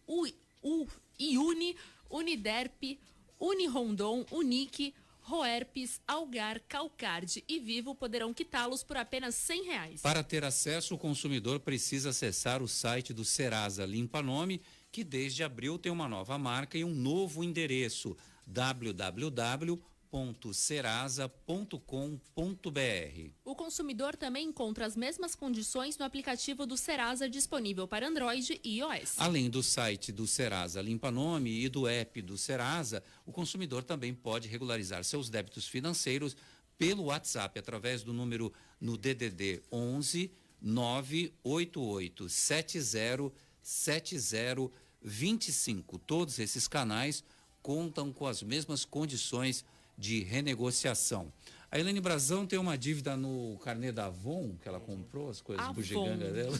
Iuni, Uniderp, Unirondon, Unique, Roerpes, Algar, Calcard e Vivo poderão quitá-los por apenas R$100. Para ter acesso, o consumidor precisa acessar o site do Serasa Limpa Nome, que desde abril tem uma nova marca e um novo endereço, www.serasa.com.br. O consumidor também encontra as mesmas condições no aplicativo do Serasa disponível para Android e iOS. Além do site do Serasa Limpa Nome e do app do Serasa, o consumidor também pode regularizar seus débitos financeiros pelo WhatsApp através do número no DDD 11 988 70 7025. Todos esses canais contam com as mesmas condições de renegociação. A Elaine Brazão tem uma dívida no carnê da Avon, que ela comprou as coisas bugiganga dela.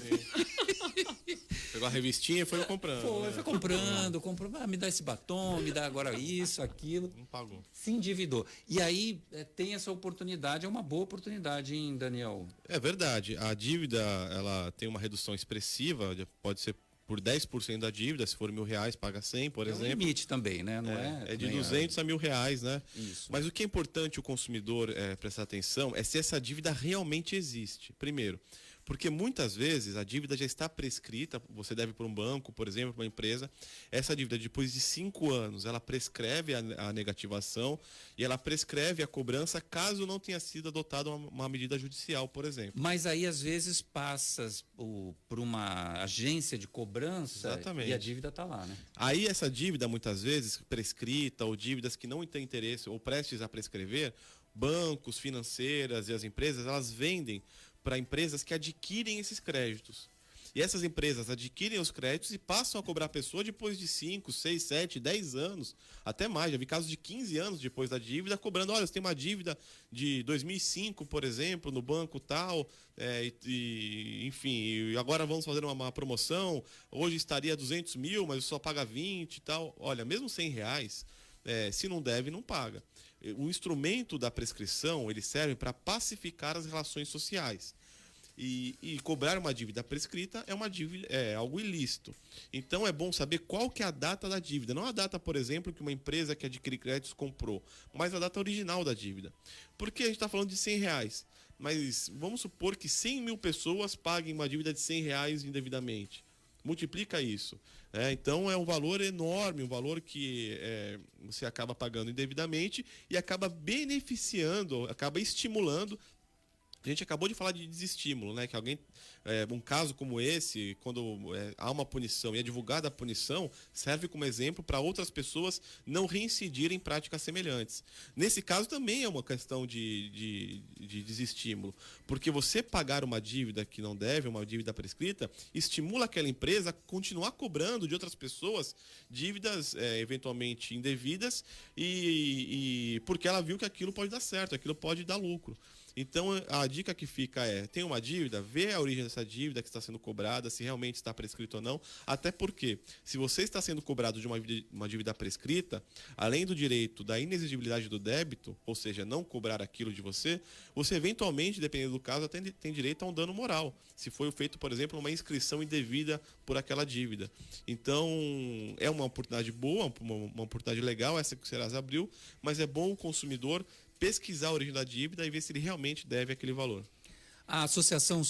Pegou a revistinha e foi comprando. Foi comprou. Me dá esse batom, me dá agora isso, aquilo. Não pagou. Se endividou. E aí tem essa oportunidade, é uma boa oportunidade, hein, Daniel? É verdade. A dívida, ela tem uma redução expressiva, pode ser por 10% da dívida, se for R$1.000, paga 100, por exemplo. É um limite também, né? Não é de 200 a R$1.000, né? Isso. Mas o que é importante o consumidor prestar atenção é se essa dívida realmente existe. Primeiro, porque muitas vezes a dívida já está prescrita, você deve para um banco, por exemplo, para uma empresa, essa dívida depois de 5 anos, ela prescreve a negativação e ela prescreve a cobrança caso não tenha sido adotada uma medida judicial, por exemplo. Mas aí às vezes passa por uma agência de cobrança. Exatamente. E a dívida está lá, né? Aí essa dívida muitas vezes prescrita ou dívidas que não têm interesse ou prestes a prescrever, bancos, financeiras e as empresas, elas vendem para empresas que adquirem esses créditos. E essas empresas adquirem os créditos e passam a cobrar a pessoa depois de 5, 6, 7, 10 anos, até mais. Já vi casos de 15 anos depois da dívida, cobrando, olha, você tem uma dívida de 2005, por exemplo, no banco tal, enfim, e agora vamos fazer uma promoção, hoje estaria 200 mil, mas só paga 20 e tal. Olha, mesmo R$100, se não deve, não paga. O instrumento da prescrição, ele serve para pacificar as relações sociais. E cobrar uma dívida prescrita é uma dívida, é algo ilícito. Então é bom saber qual que é a data da dívida. Não a data, por exemplo, que uma empresa que adquire créditos comprou, mas a data original da dívida. Porque a gente está falando de R$100, mas vamos supor que 100 mil pessoas paguem uma dívida de R$100 indevidamente. Multiplica isso. Então é um valor enorme, um valor que você acaba pagando indevidamente e acaba beneficiando, acaba estimulando. A gente acabou de falar de desestímulo, né? Que alguém, um caso como esse, quando há uma punição e é divulgada a punição, serve como exemplo para outras pessoas não reincidirem em práticas semelhantes. Nesse caso também é uma questão de desestímulo, porque você pagar uma dívida que não deve, uma dívida prescrita, estimula aquela empresa a continuar cobrando de outras pessoas dívidas eventualmente indevidas e porque ela viu que aquilo pode dar certo, aquilo pode dar lucro. Então, a dica que fica tem uma dívida, vê a origem dessa dívida que está sendo cobrada, se realmente está prescrito ou não. Até porque, se você está sendo cobrado de uma dívida prescrita, além do direito da inexigibilidade do débito, ou seja, não cobrar aquilo de você eventualmente, dependendo do caso, até tem direito a um dano moral, se foi feito, por exemplo, uma inscrição indevida por aquela dívida. Então, é uma oportunidade boa, uma oportunidade legal essa que o Serasa abriu, mas é bom o consumidor pesquisar a origem da dívida e ver se ele realmente deve aquele valor. A Associação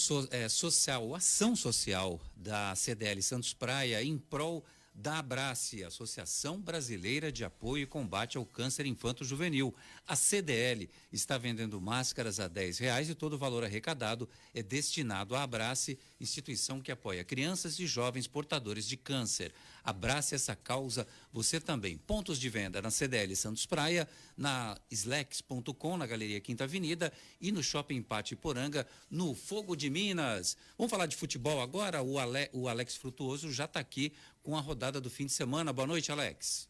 Ação Social da CDL Santos Praia, em prol da Abrace, Associação Brasileira de Apoio e Combate ao Câncer Infanto-Juvenil. A CDL está vendendo máscaras a R$10 e todo o valor arrecadado é destinado à Abrace, instituição que apoia crianças e jovens portadores de câncer. Abrace essa causa você também. Pontos de venda na CDL Santos Praia, na slex.com, na Galeria Quinta Avenida e no Shopping Pátio Iporanga, no Fogo de Minas. Vamos falar de futebol agora? O Alex Frutuoso já está aqui com a rodada do fim de semana. Boa noite, Alex.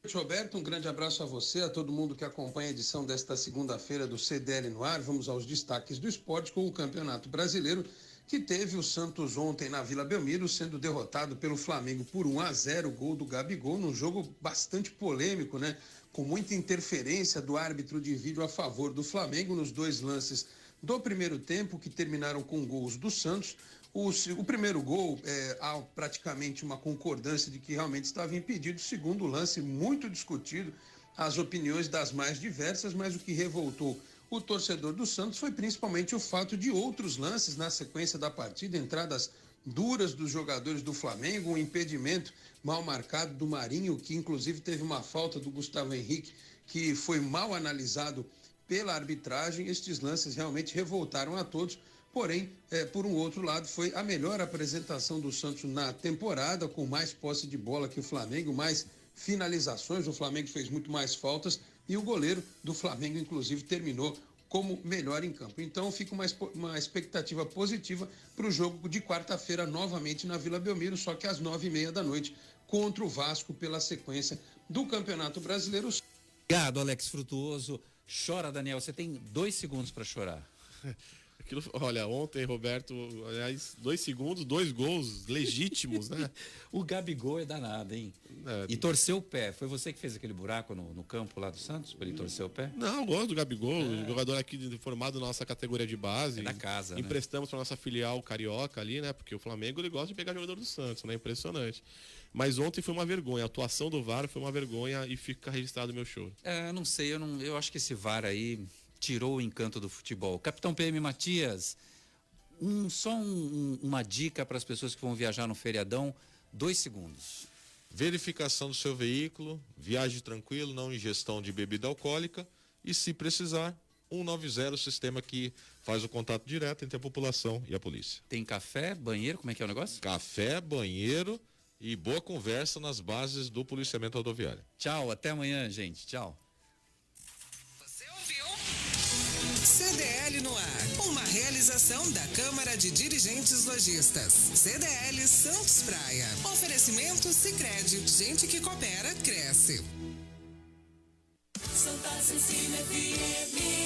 Boa noite, Roberto. Um grande abraço a você, a todo mundo que acompanha a edição desta segunda-feira do CDL no ar. Vamos aos destaques do esporte com o Campeonato Brasileiro, que teve o Santos ontem na Vila Belmiro sendo derrotado pelo Flamengo por 1-0, gol do Gabigol, num jogo bastante polêmico, né? Com muita interferência do árbitro de vídeo a favor do Flamengo nos dois lances do primeiro tempo, que terminaram com gols do Santos. O primeiro gol, há praticamente uma concordância de que realmente estava impedido. O segundo lance, muito discutido, as opiniões das mais diversas, mas o que revoltou o torcedor do Santos foi principalmente o fato de outros lances na sequência da partida, entradas duras dos jogadores do Flamengo, um impedimento mal marcado do Marinho, que inclusive teve uma falta do Gustavo Henrique, que foi mal analisado pela arbitragem. Estes lances realmente revoltaram a todos. Porém, por um outro lado, foi a melhor apresentação do Santos na temporada, com mais posse de bola que o Flamengo, mais finalizações. O Flamengo fez muito mais faltas e o goleiro do Flamengo, inclusive, terminou como melhor em campo. Então, fica uma expectativa positiva para o jogo de quarta-feira, novamente na Vila Belmiro, só que às 9h30 da noite, contra o Vasco, pela sequência do Campeonato Brasileiro. Obrigado, Alex Frutuoso. Chora, Daniel, você tem 2 segundos para chorar. Olha, ontem, Roberto, aliás, 2 segundos, 2 gols legítimos, né? O Gabigol é danado, hein? E torceu o pé. Foi você que fez aquele buraco no campo lá do Santos, para ele torcer o pé? Não, eu gosto do Gabigol, jogador aqui formado na nossa categoria de base. É da casa, emprestamos para nossa filial carioca ali, né? Porque o Flamengo ele gosta de pegar jogador do Santos, né? Impressionante. Mas ontem foi uma vergonha, a atuação do VAR foi uma vergonha e fica registrado o meu choro. Não sei, eu acho que esse VAR aí tirou o encanto do futebol. Capitão PM Matias, uma dica para as pessoas que vão viajar no feriadão, 2 segundos. Verificação do seu veículo, viagem tranquilo, não ingestão de bebida alcoólica e, se precisar, 190, o sistema que faz o contato direto entre a população e a polícia. Tem café, banheiro, como é que é o negócio? Café, banheiro e boa conversa nas bases do policiamento rodoviário. Tchau, até amanhã, gente. Tchau. CDL no ar, uma realização da Câmara de Dirigentes Lojistas. CDL Santos Praia. Oferecimento Sicredi, gente que coopera, cresce. Santa Cecília FM.